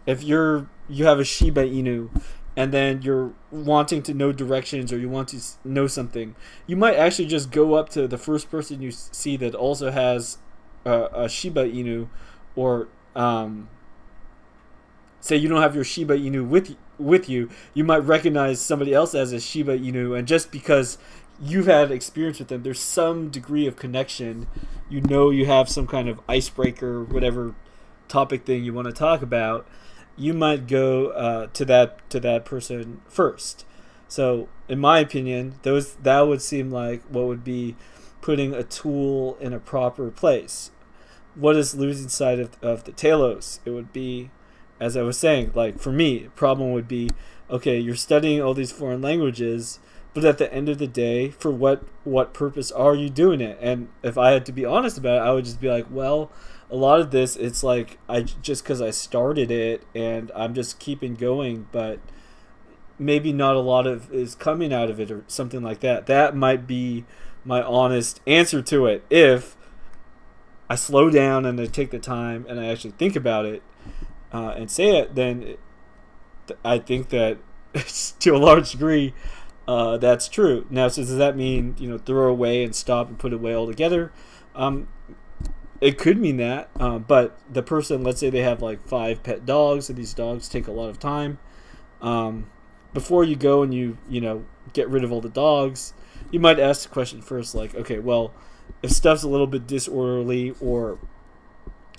A: if you have a Shiba Inu, and then you're wanting to know directions or you want to know something, you might actually just go up to the first person you see that also has a Shiba Inu, or say you don't have your Shiba Inu with you, you might recognize somebody else as a Shiba Inu, and just because you've had experience with them, there's some degree of connection. You have some kind of icebreaker, whatever topic thing you want to talk about. You might go to that person first. So, in my opinion, that would seem like what would be putting a tool in a proper place. What is losing sight of the telos? It would be, as I was saying, like for me, the problem would be, okay, you're studying all these foreign languages, but at the end of the day, for what purpose are you doing it? And if I had to be honest about it, I would just be like, well, a lot of this, it's like just because I started it and I'm just keeping going, but maybe not a lot of is coming out of it or something like that. That might be my honest answer to it. If I slow down and I take the time and I actually think about it and say it, then I think that to a large degree that's true. Now, so does that mean throw away and stop and put it away altogether? It could mean that, but the person, let's say they have like 5 pet dogs, and these dogs take a lot of time. Before you go and you get rid of all the dogs, you might ask the question first, like, okay, well, if stuff's a little bit disorderly or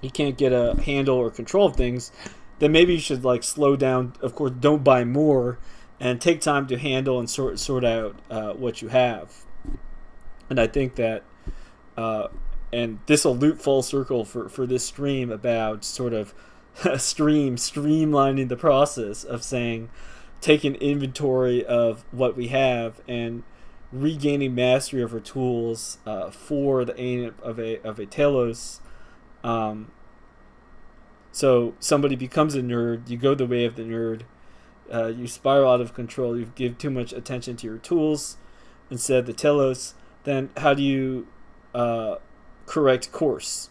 A: you can't get a handle or control of things, then maybe you should like slow down. Of course, don't buy more, and take time to handle and sort out what you have. And I think that, and this will loop full circle for this stream about sort of streamlining the process of saying, taking inventory of what we have and regaining mastery of our tools for the aim of a telos. So somebody becomes a nerd, you go the way of the nerd, you spiral out of control, you give too much attention to your tools instead of the telos. Then how do you correct course?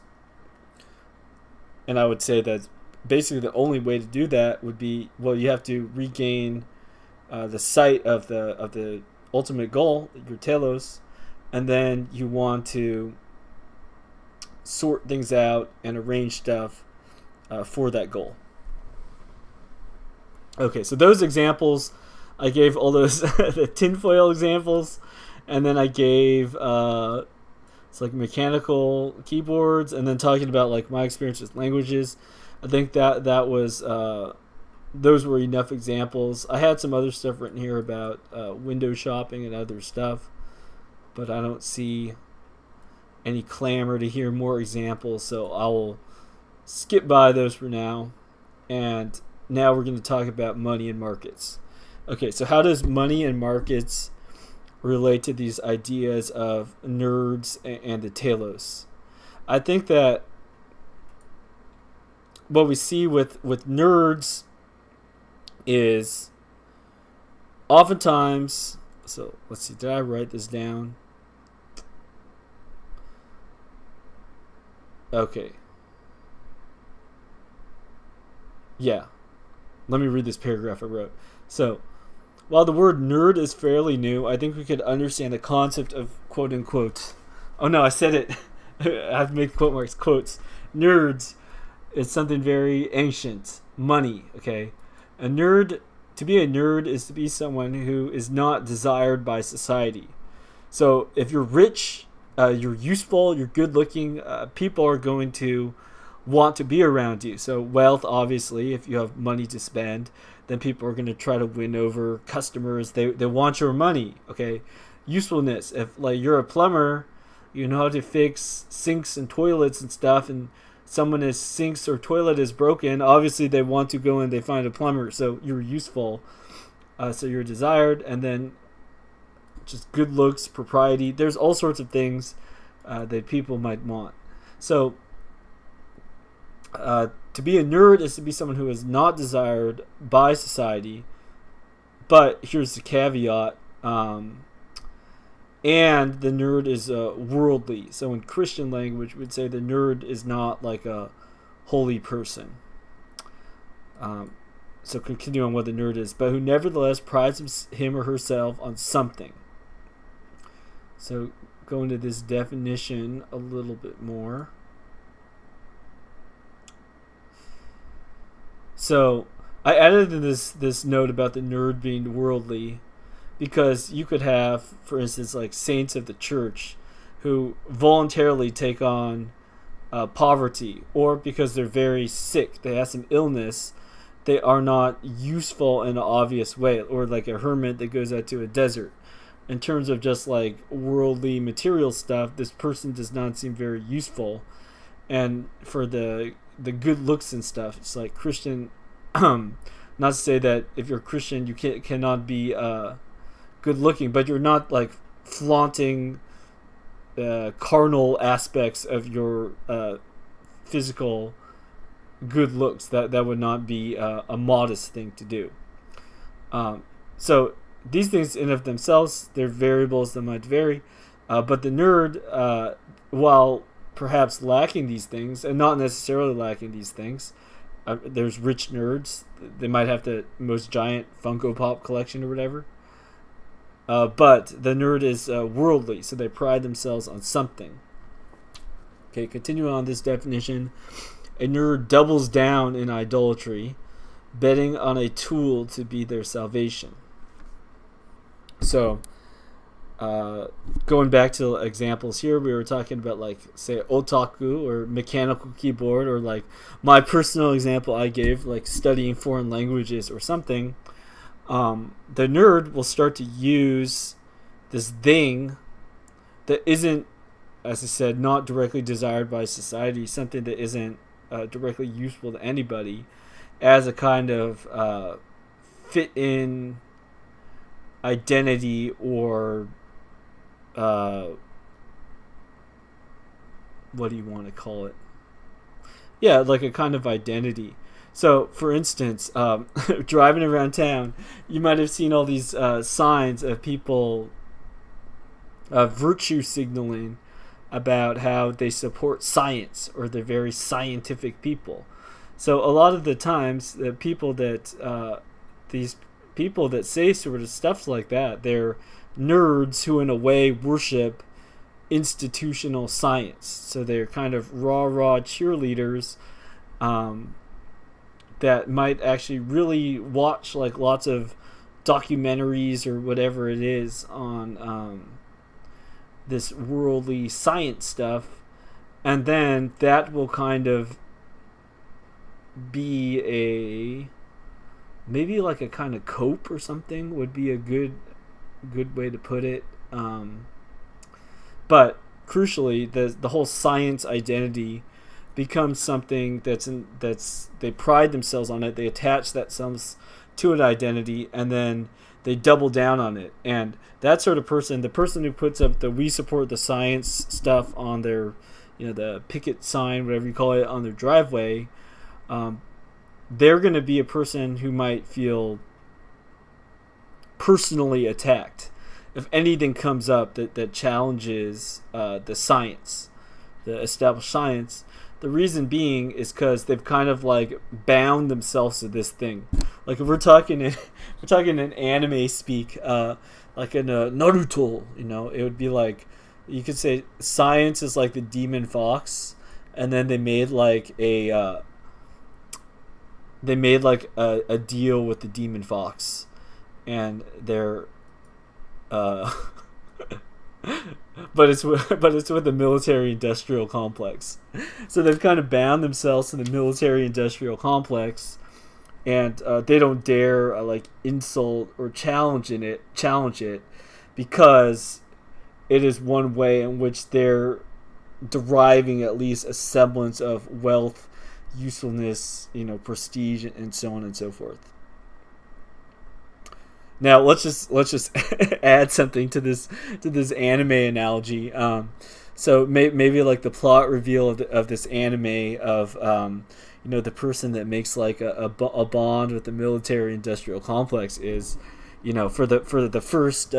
A: And I would say that basically the only way to do that would be, well, you have to regain the sight of the ultimate goal, your telos, and then you want to sort things out and arrange stuff for that goal. Okay, so those examples, I gave all those the tinfoil examples, and then I gave it's like mechanical keyboards, and then talking about like my experience with languages. I think that was those were enough examples. I had some other stuff written here about window shopping and other stuff, but I don't see any clamor to hear more examples, so I will skip by those for now. And now we're going to talk about money and markets. Okay, so how does money and markets relate to these ideas of nerds and the telos? I think that what we see with nerds is oftentimes, so let's see, did I write this down? Okay. Yeah. Let me read this paragraph I wrote. So, while the word nerd is fairly new, I think we could understand the concept of quote unquote. Oh no, I said it. I have to make quote marks, quotes. Nerds is something very ancient. Money, okay? To be a nerd is to be someone who is not desired by society. So if you're rich, you're useful, you're good looking, people are going to want to be around you. So wealth, obviously, if you have money to spend, then people are going to try to win over customers. They want your money, okay? Usefulness, if like you're a plumber, you know how to fix sinks and toilets and stuff, and someone's sinks or toilet is broken, obviously they want to go and they find a plumber. So you're useful, so you're desired. And then just good looks, propriety, there's all sorts of things that people might want. So to be a nerd is to be someone who is not desired by society, but here's the caveat, and the nerd is worldly. So in Christian language, we'd say the nerd is not like a holy person. So continue on what the nerd is, but who nevertheless prides him or herself on something. So go into this definition a little bit more. So I added this note about the nerd being worldly, because you could have, for instance, like saints of the church who voluntarily take on poverty, or because they're very sick, they have some illness, they are not useful in an obvious way, or like a hermit that goes out to a desert. In terms of just like worldly material stuff, this person does not seem very useful. And for the good looks and stuff, it's like Christian, not to say that if you're Christian you cannot be good looking, but you're not like flaunting carnal aspects of your physical good looks. That would not be a modest thing to do. So these things in of themselves, they're variables that might vary, but the nerd, while perhaps lacking these things, and not necessarily lacking these things, there's rich nerds, they might have the most giant Funko Pop collection or whatever, but the nerd is worldly, so they pride themselves on something. Okay, continuing on this definition, a nerd doubles down in idolatry, betting on a tool to be their salvation. So uh, going back to examples here, we were talking about like say otaku or mechanical keyboard, or like my personal example I gave, like studying foreign languages or something. The nerd will start to use this thing that isn't, as I said, not directly desired by society, something that isn't directly useful to anybody, as a kind of fit in identity, or what do you want to call it? Yeah, like a kind of identity. So, for instance, driving around town, you might have seen all these signs of people virtue signaling about how they support science, or they're very scientific people. So a lot of the times, the people that these people that say sort of stuff like that, they're nerds who, in a way, worship institutional science. So they're kind of raw cheerleaders that might actually really watch like lots of documentaries or whatever it is on this worldly science stuff, and then that will kind of be a, maybe like a kind of cope or something would be a good way to put it. But crucially, the whole science identity becomes something that's they pride themselves on it. They attach that some to an identity, and then they double down on it. And that sort of person, the person who puts up the "We support the science" stuff on their, the picket sign, whatever you call it, on their driveway, they're going to be a person who might feel personally attacked if anything comes up that challenges the science, the established science. The reason being is because they've kind of like bound themselves to this thing. Like if we're talking in anime speak, like in Naruto, it would be like, you could say science is like the demon fox, and then they made like a deal with the demon fox, and they're but it's with the military-industrial complex. So they've kind of bound themselves to the military-industrial complex, and they don't dare like insult or challenge it, because it is one way in which they're deriving at least a semblance of wealth, usefulness, prestige, and so on and so forth. Now let's just add something to this anime analogy. So maybe like the plot reveal of this anime of the person that makes like a bond with the military industrial complex is, for the first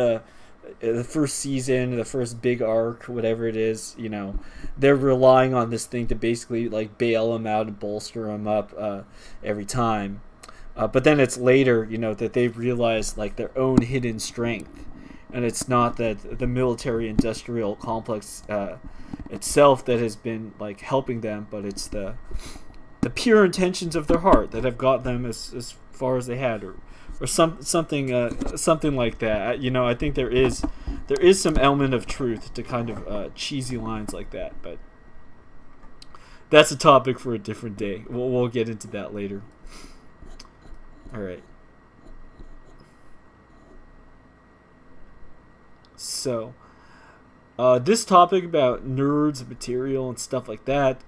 A: season, the first big arc, whatever it is, they're relying on this thing to basically like bail them out and bolster them up every time. But then it's later, that they've realized like their own hidden strength, and it's not that the military-industrial complex itself that has been like helping them, but it's the pure intentions of their heart that have got them as far as they had, or something like that. I think there is some element of truth to kind of cheesy lines like that, but that's a topic for a different day. We'll get into that later. All right. So, this topic about nerds, material, and stuff like that,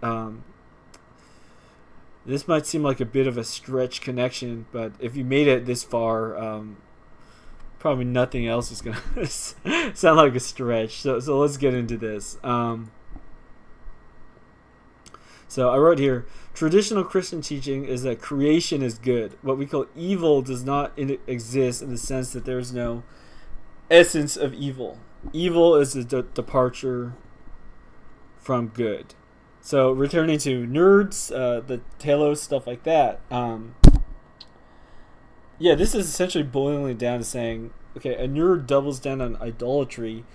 A: this might seem like a bit of a stretch connection, but if you made it this far, probably nothing else is going to sound like a stretch. So let's get into this. So I wrote here, traditional Christian teaching is that creation is good. What we call evil does not exist in the sense that there's no essence of evil. Evil is a departure from good. So returning to nerds, the TELOS, stuff like that. This is essentially boiling down to saying, okay, a nerd doubles down on idolatry.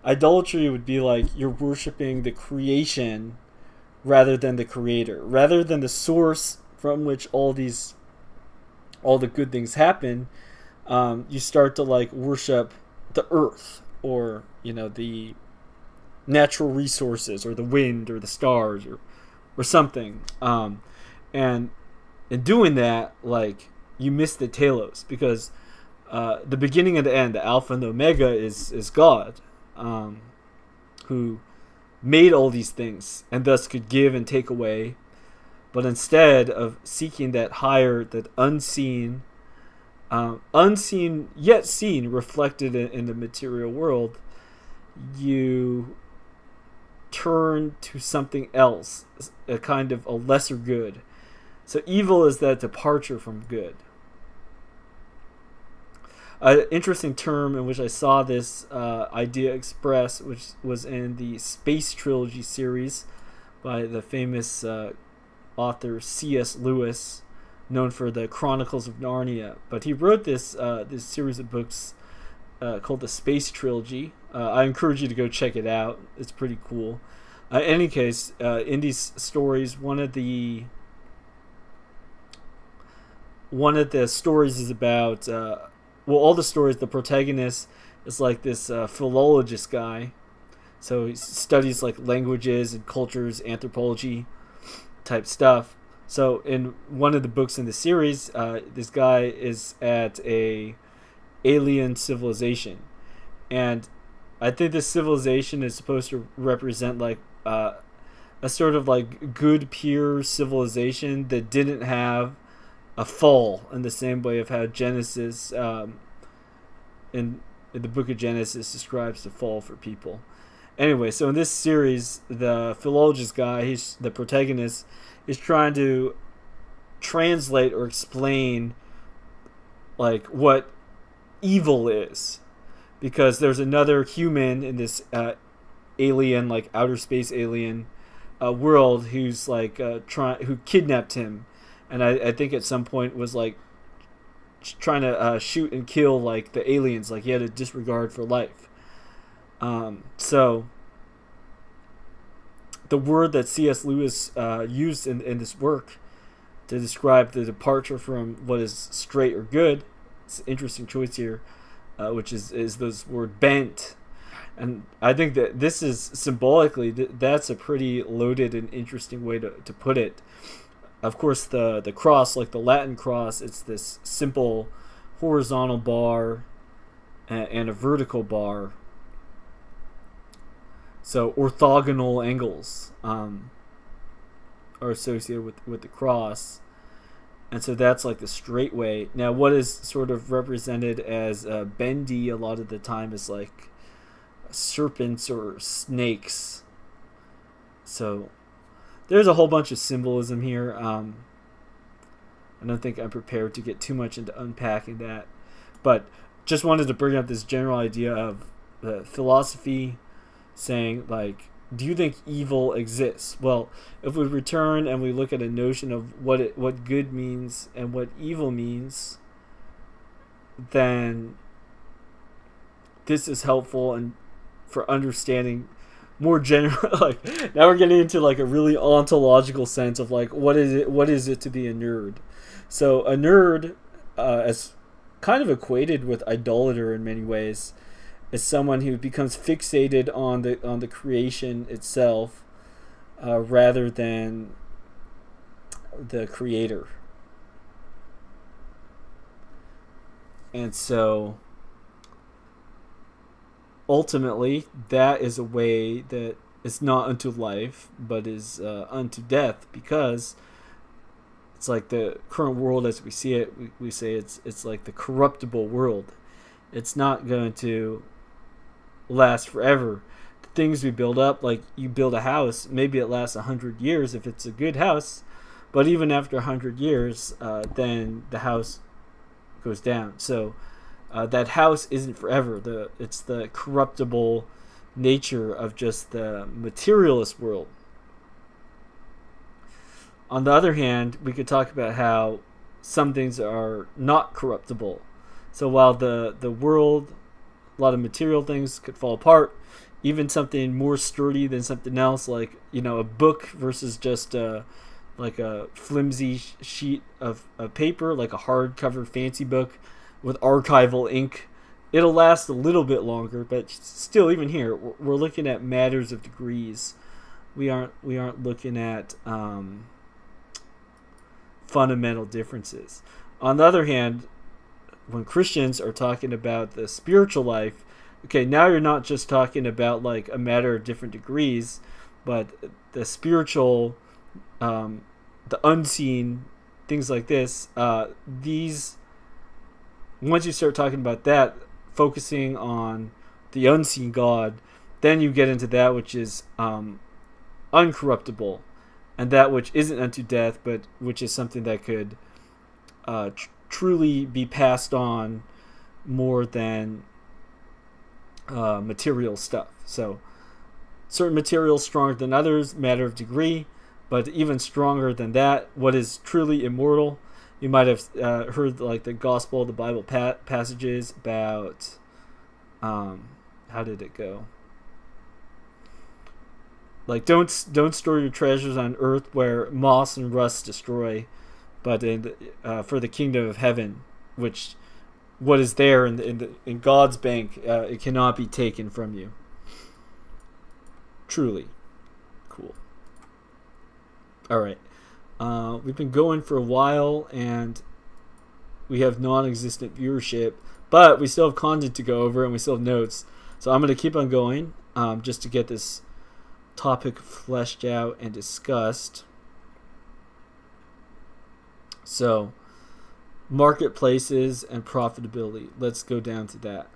A: Idolatry would be like you're worshiping the creation rather than the creator, rather than the source from which all the good things happen. You start to like worship the earth, or the natural resources or the wind or the stars or something. And in doing that, like, you miss the telos, because the beginning and the end, the alpha and the omega, is God, who made all these things and thus could give and take away. But instead of seeking that higher, that unseen yet seen, reflected in the material world, you turn to something else, a kind of a lesser good. So evil is that departure from good. An interesting term in which I saw this idea expressed, which was in the Space Trilogy series by the famous author C.S. Lewis, known for the Chronicles of Narnia. But he wrote this series of books called the Space Trilogy. I encourage you to go check it out. It's pretty cool. In any case, in these stories, one of the stories is about all the stories, the protagonist is like this philologist guy. So he studies like languages and cultures, anthropology type stuff. So in one of the books in the series, this guy is at a alien civilization, and I think this civilization is supposed to represent like a sort of like good, pure civilization that didn't have a fall in the same way of how Genesis, in the book of Genesis, describes the fall for people. Anyway, so in this series, the philologist guy, he's the protagonist, is trying to translate or explain like what evil is, because there's another human in this alien, like outer space alien world, who's like who kidnapped him, and I think at some point was like trying to shoot and kill like the aliens, like he had a disregard for life. So the word that C.S. Lewis used in this work to describe the departure from what is straight or good, it's an interesting choice here, which is this word bent. And I think that this is symbolically, that's a pretty loaded and interesting way to put it. Of course, the cross, like the Latin cross, it's this simple horizontal bar and a vertical bar. So orthogonal angles are associated with the cross. And so that's like the straight way. Now, what is sort of represented as bendy a lot of the time is like serpents or snakes. So there's a whole bunch of symbolism here. I don't think I'm prepared to get too much into unpacking that. But just wanted to bring up this general idea of philosophy saying, like, do you think evil exists? Well, if we return and we look at a notion of what good means and what evil means, then this is helpful and for understanding more general. Like, now we're getting into like a really ontological sense of like what is it to be a nerd. So a nerd, as kind of equated with idolater in many ways, is someone who becomes fixated on the creation itself, rather than the creator. And so ultimately, that is a way that is not unto life, but is unto death, because it's like the current world as we see it, we say it's like the corruptible world. It's not going to last forever. The things we build up, like you build a house, maybe it lasts 100 years if it's a good house, but even after 100 years, then the house goes down. So that house isn't forever. It's the corruptible nature of just the materialist world. On the other hand, we could talk about how some things are not corruptible. So while the world, a lot of material things could fall apart, even something more sturdy than something else, like, a book versus just like a flimsy sheet of paper, like a hardcover fancy book with archival ink it'll last a little bit longer, but still, even here, we're looking at matters of degrees. We aren't looking at fundamental differences. On the other hand, when Christians are talking about the spiritual life, okay, now you're not just talking about like a matter of different degrees, but the spiritual, the unseen, things like this. These, once you start talking about that, focusing on the unseen God, then you get into that which is uncorruptible, and that which isn't unto death, but which is something that could truly be passed on more than material stuff. So certain materials stronger than others, matter of degree, but even stronger than that, what is truly immortal. You might have heard like the gospel, the Bible passages about how did it go? Like don't store your treasures on earth where moss and rust destroy, but for the kingdom of heaven, which what is there in God's bank, it cannot be taken from you. Truly cool. All right, we've been going for a while and we have non-existent viewership, but we still have content to go over and we still have notes. So I'm going to keep on going just to get this topic fleshed out and discussed. So, marketplaces and profitability. Let's go down to that.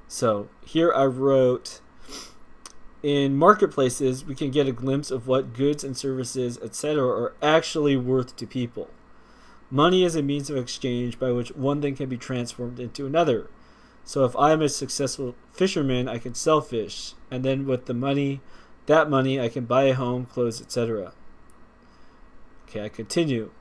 A: So, here I wrote, in marketplaces, we can get a glimpse of what goods and services, etc., are actually worth to people. Money is a means of exchange by which one thing can be transformed into another. So if I'm a successful fisherman, I can sell fish, and then with that money, I can buy a home, clothes, etc. Okay, I continue.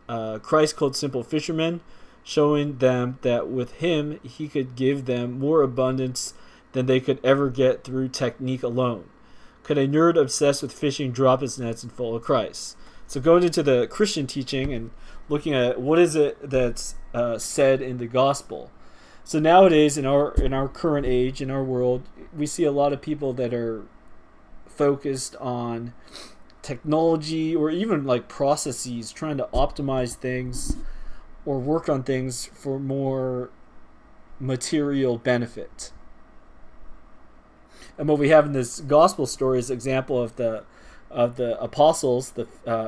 A: Christ called simple fishermen, showing them that with him, he could give them more abundance than they could ever get through technique alone. Could a nerd obsessed with fishing drop his nets and follow Christ? So going into the Christian teaching and looking at what is it that's said in the gospel. So nowadays, in our current age, in our world, we see a lot of people that are focused on technology or even like processes, trying to optimize things or work on things for more material benefit. And what we have in this gospel story is an example of the apostles.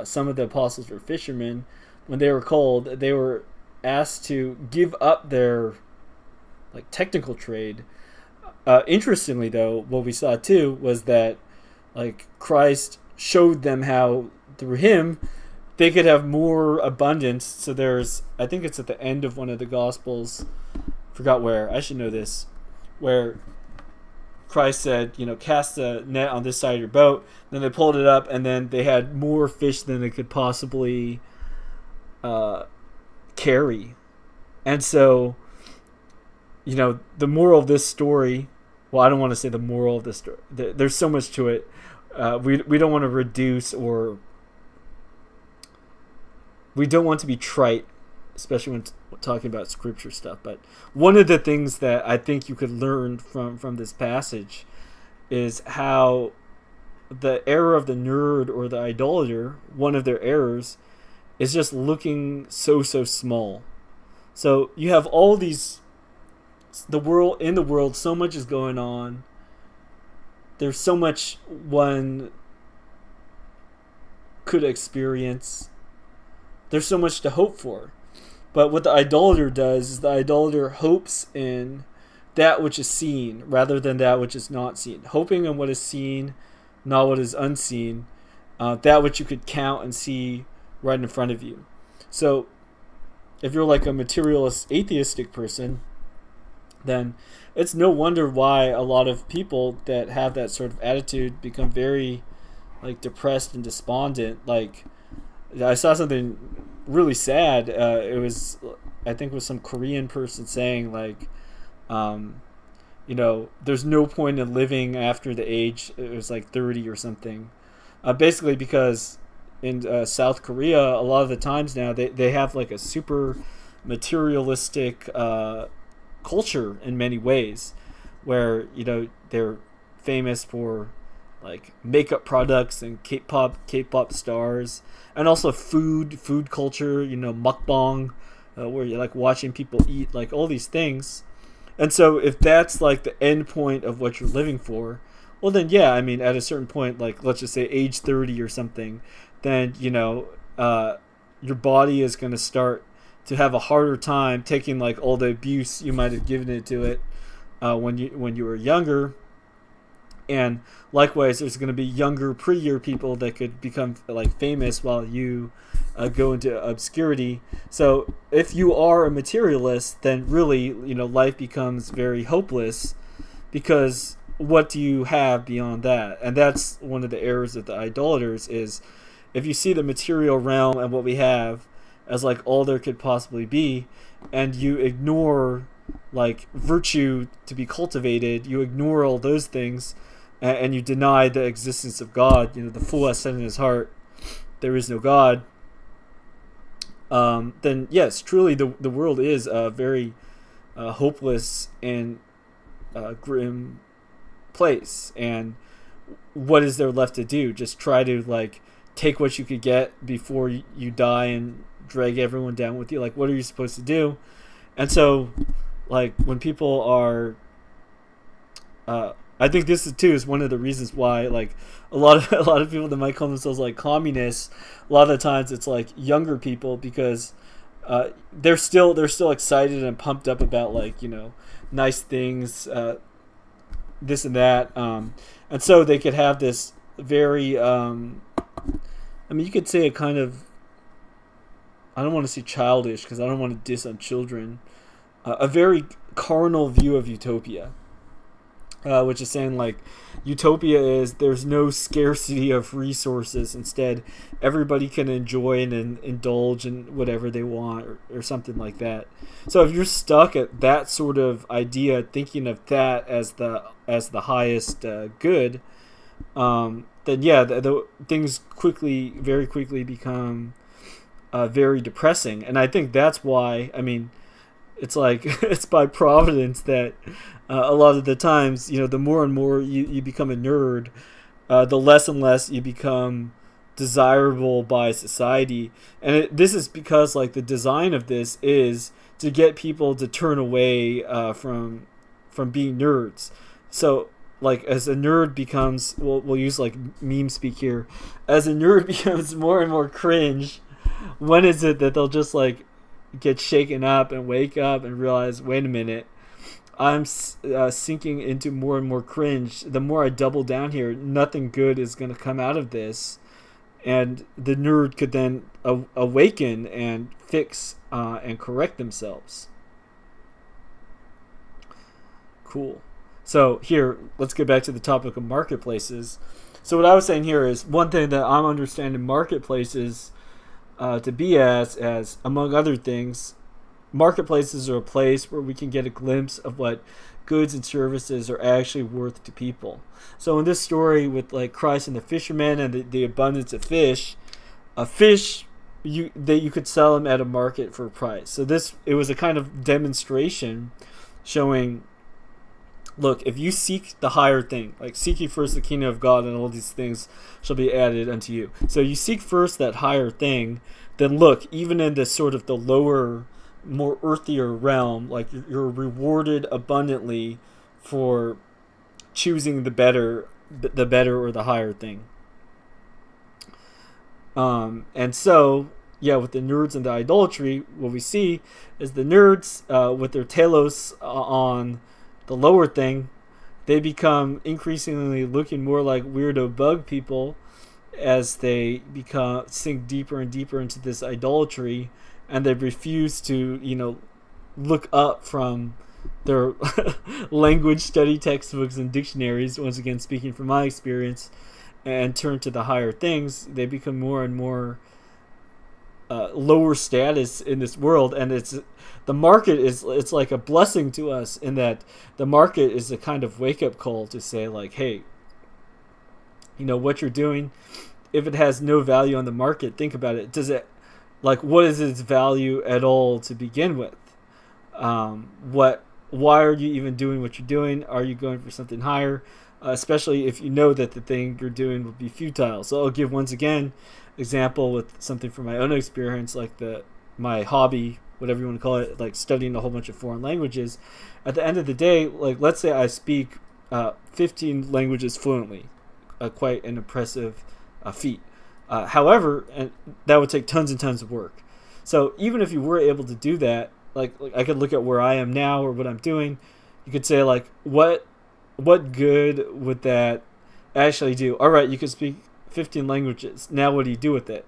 A: Some of the apostles were fishermen. When they were called, they were asked to give up their like technical trade. Interestingly, though, what we saw too was that like Christ showed them how through him they could have more abundance. So there's, I think it's at the end of one of the Gospels, forgot where, I should know this, where Christ said, cast the net on this side of your boat. Then they pulled it up, and then they had more fish than they could possibly carry. And so, the moral of this story, well, I don't want to say the moral of this story. There's so much to it. We don't want to reduce, or we don't want to be trite, especially when talking about scripture stuff. But one of the things that I think you could learn from this passage is how the error of the nerd or the idolater, one of their errors, is just looking so small. So you have all these, in the world, so much is going on. There's so much one could experience. There's so much to hope for. But what the idolater does is the idolater hopes in that which is seen rather than that which is not seen. Hoping in what is seen, not what is unseen. That which you could count and see right in front of you. So if you're like a materialist, atheistic person, then it's no wonder why a lot of people that have that sort of attitude become very like depressed and despondent. Like, I saw something really sad. It was, I think it was some Korean person saying like, there's no point in living after the age, it was like 30 or something. Basically because in South Korea, a lot of the times now, they have like a super materialistic culture in many ways, where they're famous for like makeup products and K-pop stars, and also food culture. Mukbang, where you're like watching people eat, like all these things. And so if that's like the end point of what you're living for, well then yeah, I mean at a certain point, like let's just say age 30 or something, then your body is going to start to have a harder time taking like all the abuse you might have given it to it when you were younger. And likewise, there's going to be younger, prettier people that could become like famous while you go into obscurity. So if you are a materialist, then really, life becomes very hopeless, because what do you have beyond that? And that's one of the errors of the idolaters, is if you see the material realm and what we have as like all there could possibly be, and you ignore like virtue to be cultivated, you ignore all those things, and you deny the existence of God. The fool has said in his heart, there is no God. Then yes, truly the world is a very hopeless and grim place. And what is there left to do? Just try to like take what you could get before you die and drag everyone down with you. Like, what are you supposed to do? And so like when people are I think this is one of the reasons why like a lot of people that might call themselves like communists, a lot of the times it's like younger people, because they're still excited and pumped up about like nice things, this and that, and so they could have this very you could say a kind of, I don't want to say childish because I don't want to diss on children, a very carnal view of utopia. Which is saying like utopia is there's no scarcity of resources. Instead, everybody can enjoy and indulge in whatever they want, or something like that. So if you're stuck at that sort of idea, thinking of that as the highest good, then yeah, the things very quickly become very depressing. And I think that's why, it's like it's by providence that a lot of the times, the more and more you become a nerd, the less and less you become desirable by society. And this is because like the design of this is to get people to turn away from being nerds. So like as a nerd becomes, we'll use like meme speak here, as a nerd becomes more and more cringe, when is it that they'll just like get shaken up and wake up and realize, wait a minute, I'm sinking into more and more cringe. The more I double down here, nothing good is going to come out of this. And the nerd could then awaken and fix and correct themselves. Cool. So here, let's get back to the topic of marketplaces. So what I was saying here is one thing that I'm understanding marketplaces to be as among other things, marketplaces are a place where we can get a glimpse of what goods and services are actually worth to people. So in this story with like Christ and the fishermen and the abundance of fish, you could sell them at a market for a price. So it was a kind of demonstration showing, look, if you seek the higher thing, like seek ye first the kingdom of God, and all these things shall be added unto you. So you seek first that higher thing, then look, even in this sort of the lower, more earthier realm, like you're rewarded abundantly for choosing the better or the higher thing. And so, yeah, with the nerds and the idolatry, what we see is the nerds with their telos on the lower thing, they become increasingly looking more like weirdo bug people as they sink deeper and deeper into this idolatry, and they refuse to, look up from their language study textbooks and dictionaries, once again speaking from my experience, and turn to the higher things. They become more and more lower status in this world, and the market it's like a blessing to us, in that the market is a kind of wake-up call to say like, hey, what you're doing, if it has no value on the market, think about it. Like, what is its value at all to begin with? What? Why are you even doing what you're doing? Are you going for something higher? Especially if you know that the thing you're doing will be futile. So I'll give once again example with something from my own experience, like my hobby, whatever you want to call it, like studying a whole bunch of foreign languages. At the end of the day, like let's say I speak 15 languages fluently, quite an impressive feat. However, and that would take tons and tons of work. So even if you were able to do that, like I could look at where I am now or what I'm doing. You could say like, what good would that actually do? All right, you could speak 15 languages. Now what do you do with it?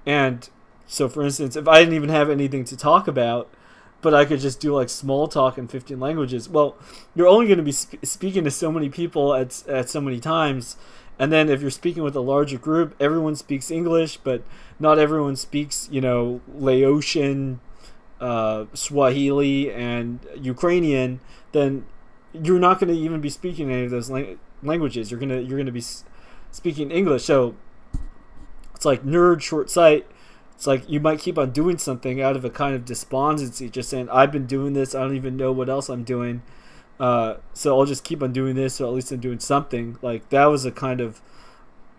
A: And so, for instance, if I didn't even have anything to talk about, but I could just do like small talk in 15 languages, well, you're only going to be speaking to so many people at so many times. And then if you're speaking with a larger group, everyone speaks English, but not everyone speaks, Laotian, Swahili, and Ukrainian. Then you're not going to even be speaking any of those languages. You're gonna be speaking English. So it's like nerd short sight. It's like you might keep on doing something out of a kind of despondency, just saying, I've been doing this, I don't even know what else I'm doing. So I'll just keep on doing this, so at least I'm doing something. Like that was a kind of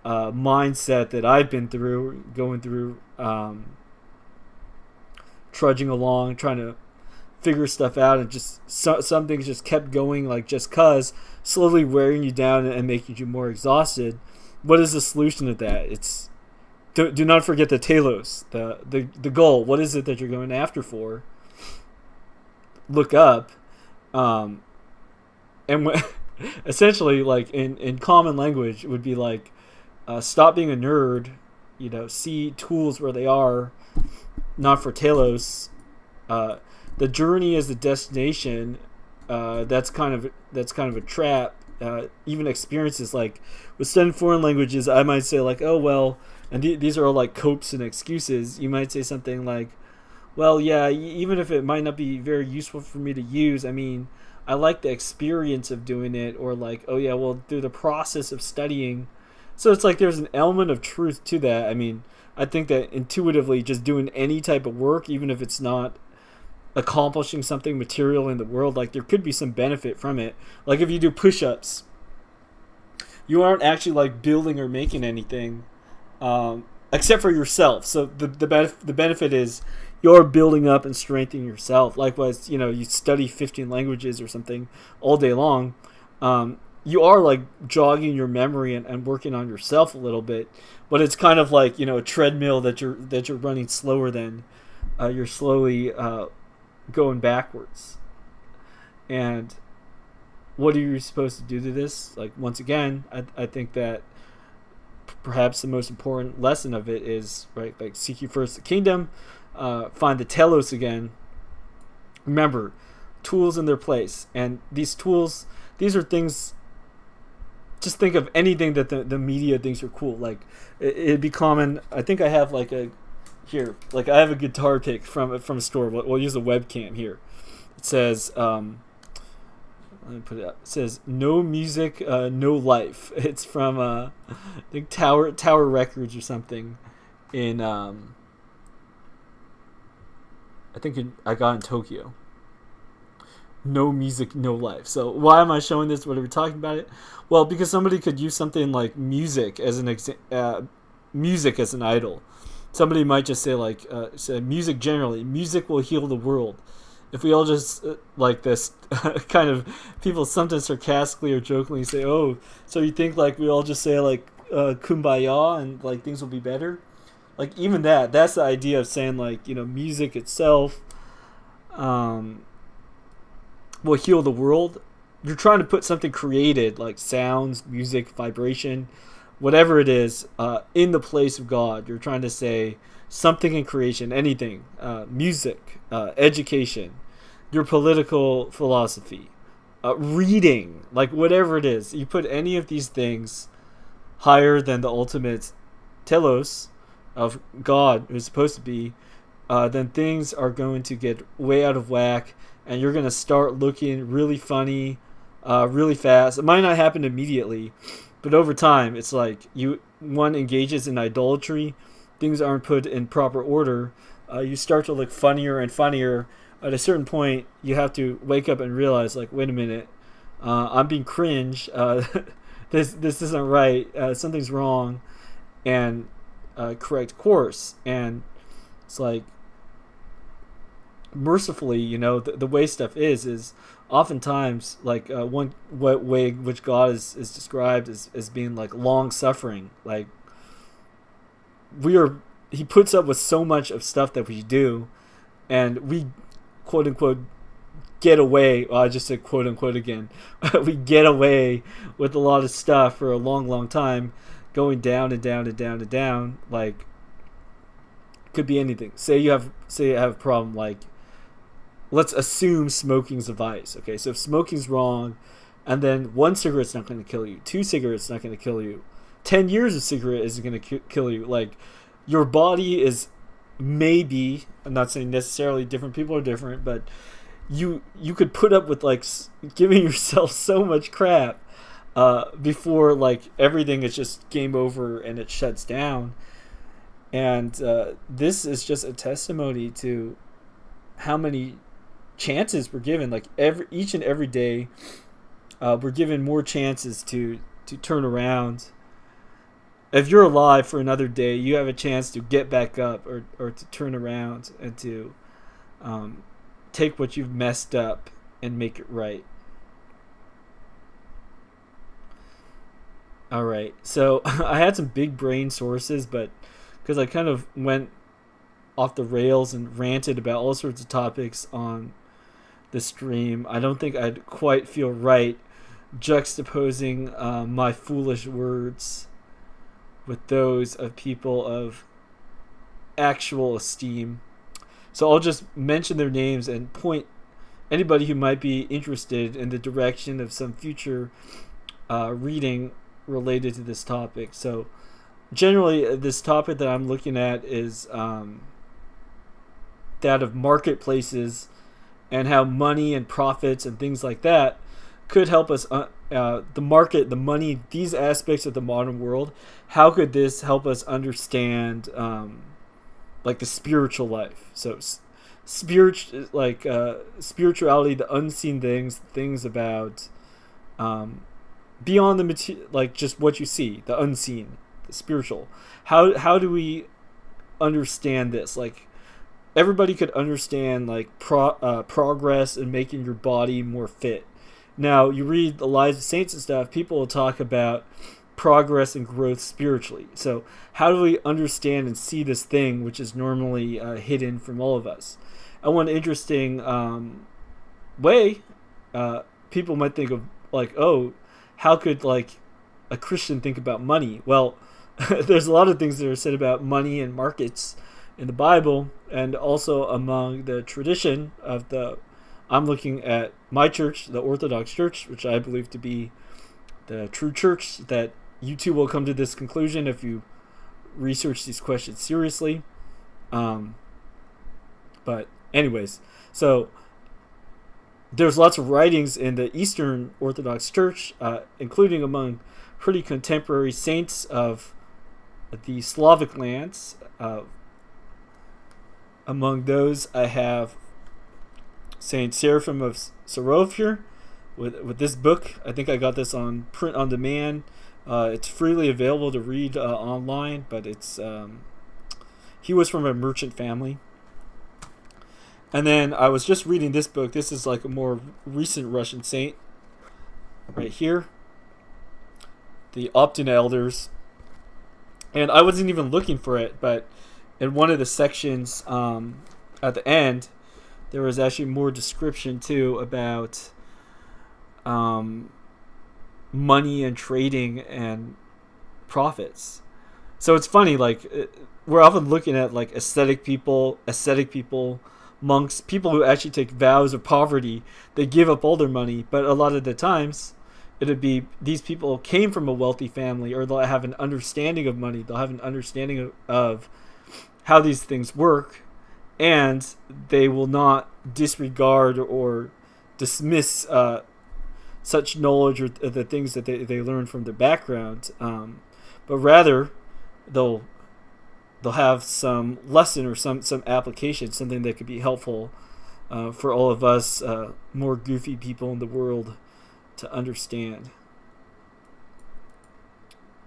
A: mindset that I've been through, going through, trudging along, trying to figure stuff out, and just some things just kept going, like just cause, slowly wearing you down and making you more exhausted. What is the solution to that? It's do not forget the telos, the goal. What is it that you're going after for? Look up, and essentially, like in common language, it would be like, stop being a nerd. See tools where they are, not for telos. The journey is the destination. That's kind of a trap. Even experiences, like with studying foreign languages, I might say like, oh well, and these are all like copes and excuses. You might say something like, well, yeah, even if it might not be very useful for me to use, I mean, I like the experience of doing it. Or like, oh yeah, well, through the process of studying. So it's like there's an element of truth to that. I mean, I think that intuitively just doing any type of work, even if it's not accomplishing something material in the world, like there could be some benefit from it. Like if you do push-ups, you aren't actually like building or making anything, except for yourself. So the benefit is you're building up and strengthening yourself. Likewise, you study 15 languages or something all day long. You are like jogging your memory and working on yourself a little bit, but it's kind of like a treadmill that you're running slower than. You're slowly going backwards. And what are you supposed to do to this? Like, once again, I think that perhaps the most important lesson of it is, right, like, seek you first the kingdom, find the telos again. Remember, tools in their place. And these tools, these are things, just think of anything that the media thinks are cool. Like, it'd be common, I think I have like I have a guitar pick from a store. We'll use a webcam here. It says, let me put it up. It says, "No music, no life." It's from I think Tower Records or something. I I got in Tokyo. No music, no life. So why am I showing this? What are we talking about it? Well, because somebody could use something like music as music as an idol. Somebody might just say like, say music generally. Music will heal the world. If we all just like this kind of, people sometimes sarcastically or jokingly say, oh, so you think like we all just say like kumbaya and like things will be better? Like even that's the idea of saying like, music itself will heal the world. You're trying to put something created like sounds, music, vibration, whatever it is, in the place of God. You're trying to say something in creation, anything, music, education, your political philosophy, reading, like whatever it is. You put any of these things higher than the ultimate telos of God, who's supposed to be, then things are going to get way out of whack, and you're going to start looking really funny, really fast. It might not happen immediately, but over time, it's like one engages in idolatry, things aren't put in proper order, you start to look funnier and funnier. At a certain point, you have to wake up and realize, like, wait a minute, I'm being cringe. This isn't right. Something's wrong, and correct course. And it's like, mercifully, the way stuff is oftentimes like one way which God is described as being like long suffering. Like he puts up with so much of stuff that we do, and we quote unquote get away. Well, I just said quote unquote again. We get away with a lot of stuff for a long time, going down and down and down and down. Like, could be anything. Say you have a problem, like, let's assume smoking's a vice. Okay, so if smoking's wrong, and then 1 cigarette's not going to kill you, 2 cigarettes not going to kill you, 10 years of cigarette isn't going to kill you. Like, your body is maybe, I'm not saying necessarily, different people are different, but you could put up with like giving yourself so much crap before like everything is just game over and it shuts down. And this is just a testimony to how many chances we're given. Like each and every day, we're given more chances to turn around. If you're alive for another day, you have a chance to get back up or to turn around and to take what you've messed up and make it right. All right, so I had some big brain sources, but because I kind of went off the rails and ranted about all sorts of topics on the stream, I don't think I'd quite feel right juxtaposing my foolish words with those of people of actual esteem. So I'll just mention their names and point anybody who might be interested in the direction of some future reading related to this topic. So generally, this topic that I'm looking at is that of marketplaces and how money and profits and things like that could help us, the market, the money, these aspects of the modern world. How could this help us understand like the spiritual life? So spirituality, the unseen things about beyond the like just what you see, the unseen, the spiritual. How do we understand this? Like, everybody could understand like progress and making your body more fit. Now, you read the lives of saints and stuff, people will talk about progress and growth spiritually. So how do we understand and see this thing which is normally hidden from all of us? And one interesting way people might think of, like, oh, how could like a Christian think about money? Well, there's a lot of things that are said about money and markets in the Bible, and also among the tradition of I'm looking at my church, the Orthodox Church, which I believe to be the true church. That you too will come to this conclusion if you research these questions seriously. But anyways, so there's lots of writings in the Eastern Orthodox Church, including among pretty contemporary saints of the Slavic lands. Among those, I have Saint Seraphim of Sorofir with this book. I think I got this on print on demand. It's freely available to read online, but it's he was from a merchant family. And then I was just reading this book. This is like a more recent Russian saint right here, the Optin Elders. And I wasn't even looking for it, but in one of the sections at the end, there was actually more description too about money and trading and profits. So it's funny, like we're often looking at like ascetic people, monks, people who actually take vows of poverty. They give up all their money, but a lot of the times it'd be these people came from a wealthy family, or they'll have an understanding of money. They'll have an understanding of how these things work, and they will not disregard or dismiss such knowledge or the things that they learn from their background, but rather they'll they'll have some lesson or some application, something that could be helpful for all of us more goofy people in the world to understand.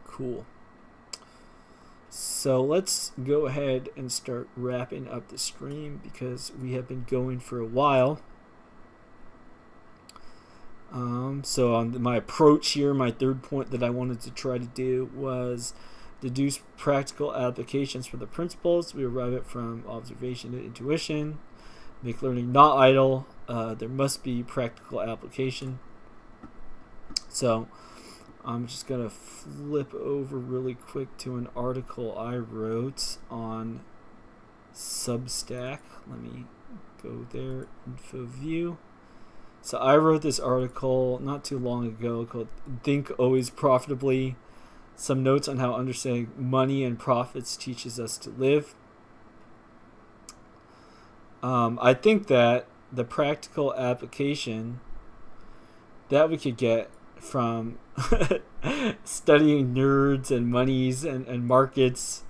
A: Cool. So let's go ahead and start wrapping up the stream because we have been going for a while. So on my approach here, my third point that I wanted to try to do was deduce practical applications for the principles. We arrive at from observation and intuition. Make learning not idle. There must be practical application. So I'm just going to flip over really quick to an article I wrote on Substack. Let me go there, info view. So I wrote this article not too long ago called Think Always Profitably. Some notes on how understanding money and profits teaches us to live. I think that the practical application that we could get from studying nerds and monies and markets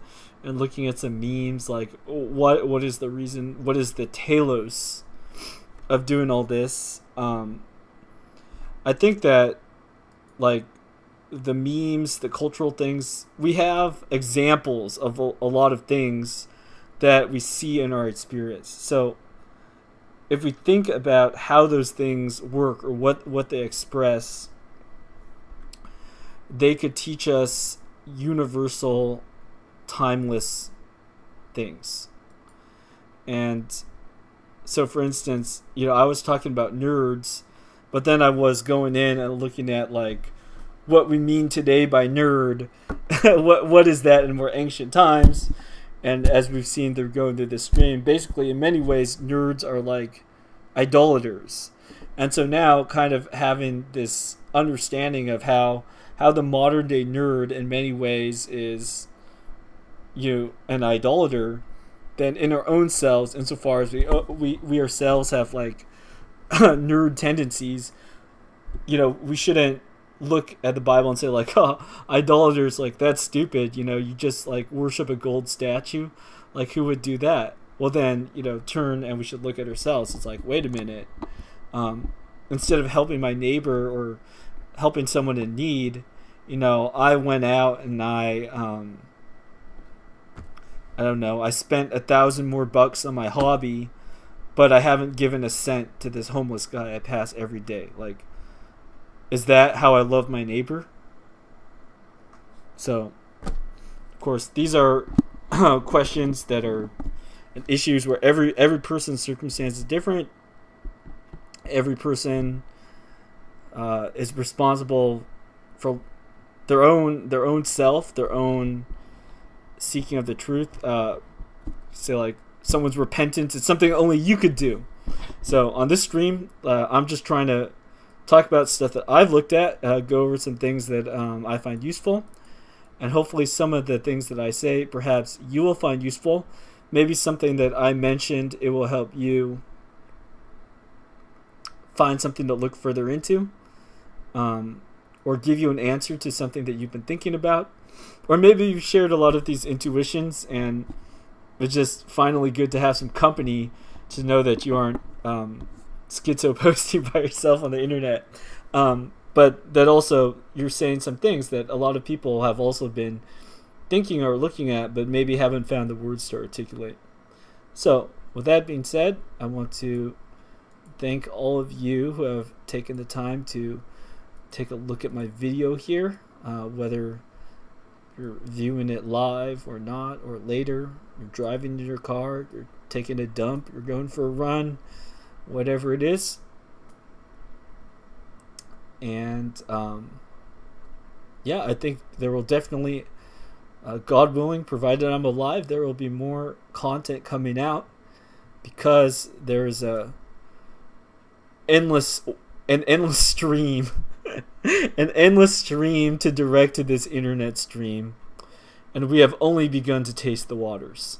A: and looking at some memes, like what is the reason, what is the telos of doing all this. I think that like the memes, the cultural things, we have examples of a lot of things that we see in our experience. So if we think about how those things work or what they express, they could teach us universal, timeless things. And so, for instance, I was talking about nerds, but then I was going in and looking at like what we mean today by nerd. what is that in more ancient times? And as we've seen through going through this stream, basically in many ways nerds are like idolaters. And so now kind of having this understanding of how the modern day nerd in many ways is an idolater, then in our own selves, insofar as we ourselves have like nerd tendencies, we shouldn't look at the Bible and say like, oh, idolaters, like that's stupid, you just like worship a gold statue, like who would do that? Well then, turn and we should look at ourselves. It's like, wait a minute, instead of helping my neighbor or helping someone in need, I went out and I don't know, I spent $1,000 more on my hobby, but I haven't given a cent to this homeless guy I pass every day. Like, is that how I love my neighbor? So, of course, these are questions that are issues where every person's circumstance is different. Every person is responsible for their own self, their own seeking of the truth. Say like someone's repentance, it's something only you could do. So on this stream, I'm just trying to talk about stuff that I've looked at, go over some things that I find useful, and hopefully some of the things that I say perhaps you will find useful. Maybe something that I mentioned, it will help you find something to look further into, or give you an answer to something that you've been thinking about. Or maybe you've shared a lot of these intuitions and it's just finally good to have some company to know that you aren't schizo posting by yourself on the internet. But that also you're saying some things that a lot of people have also been thinking or looking at, but maybe haven't found the words to articulate. So with that being said, I want to thank all of you who have taken the time to take a look at my video here, whether you're viewing it live or not, or later, you're driving in your car, you're taking a dump, you're going for a run, whatever it is. And I think there will definitely, God willing, provided I'm alive, there will be more content coming out, because there's an endless stream an endless stream to direct to this internet stream, and we have only begun to taste the waters.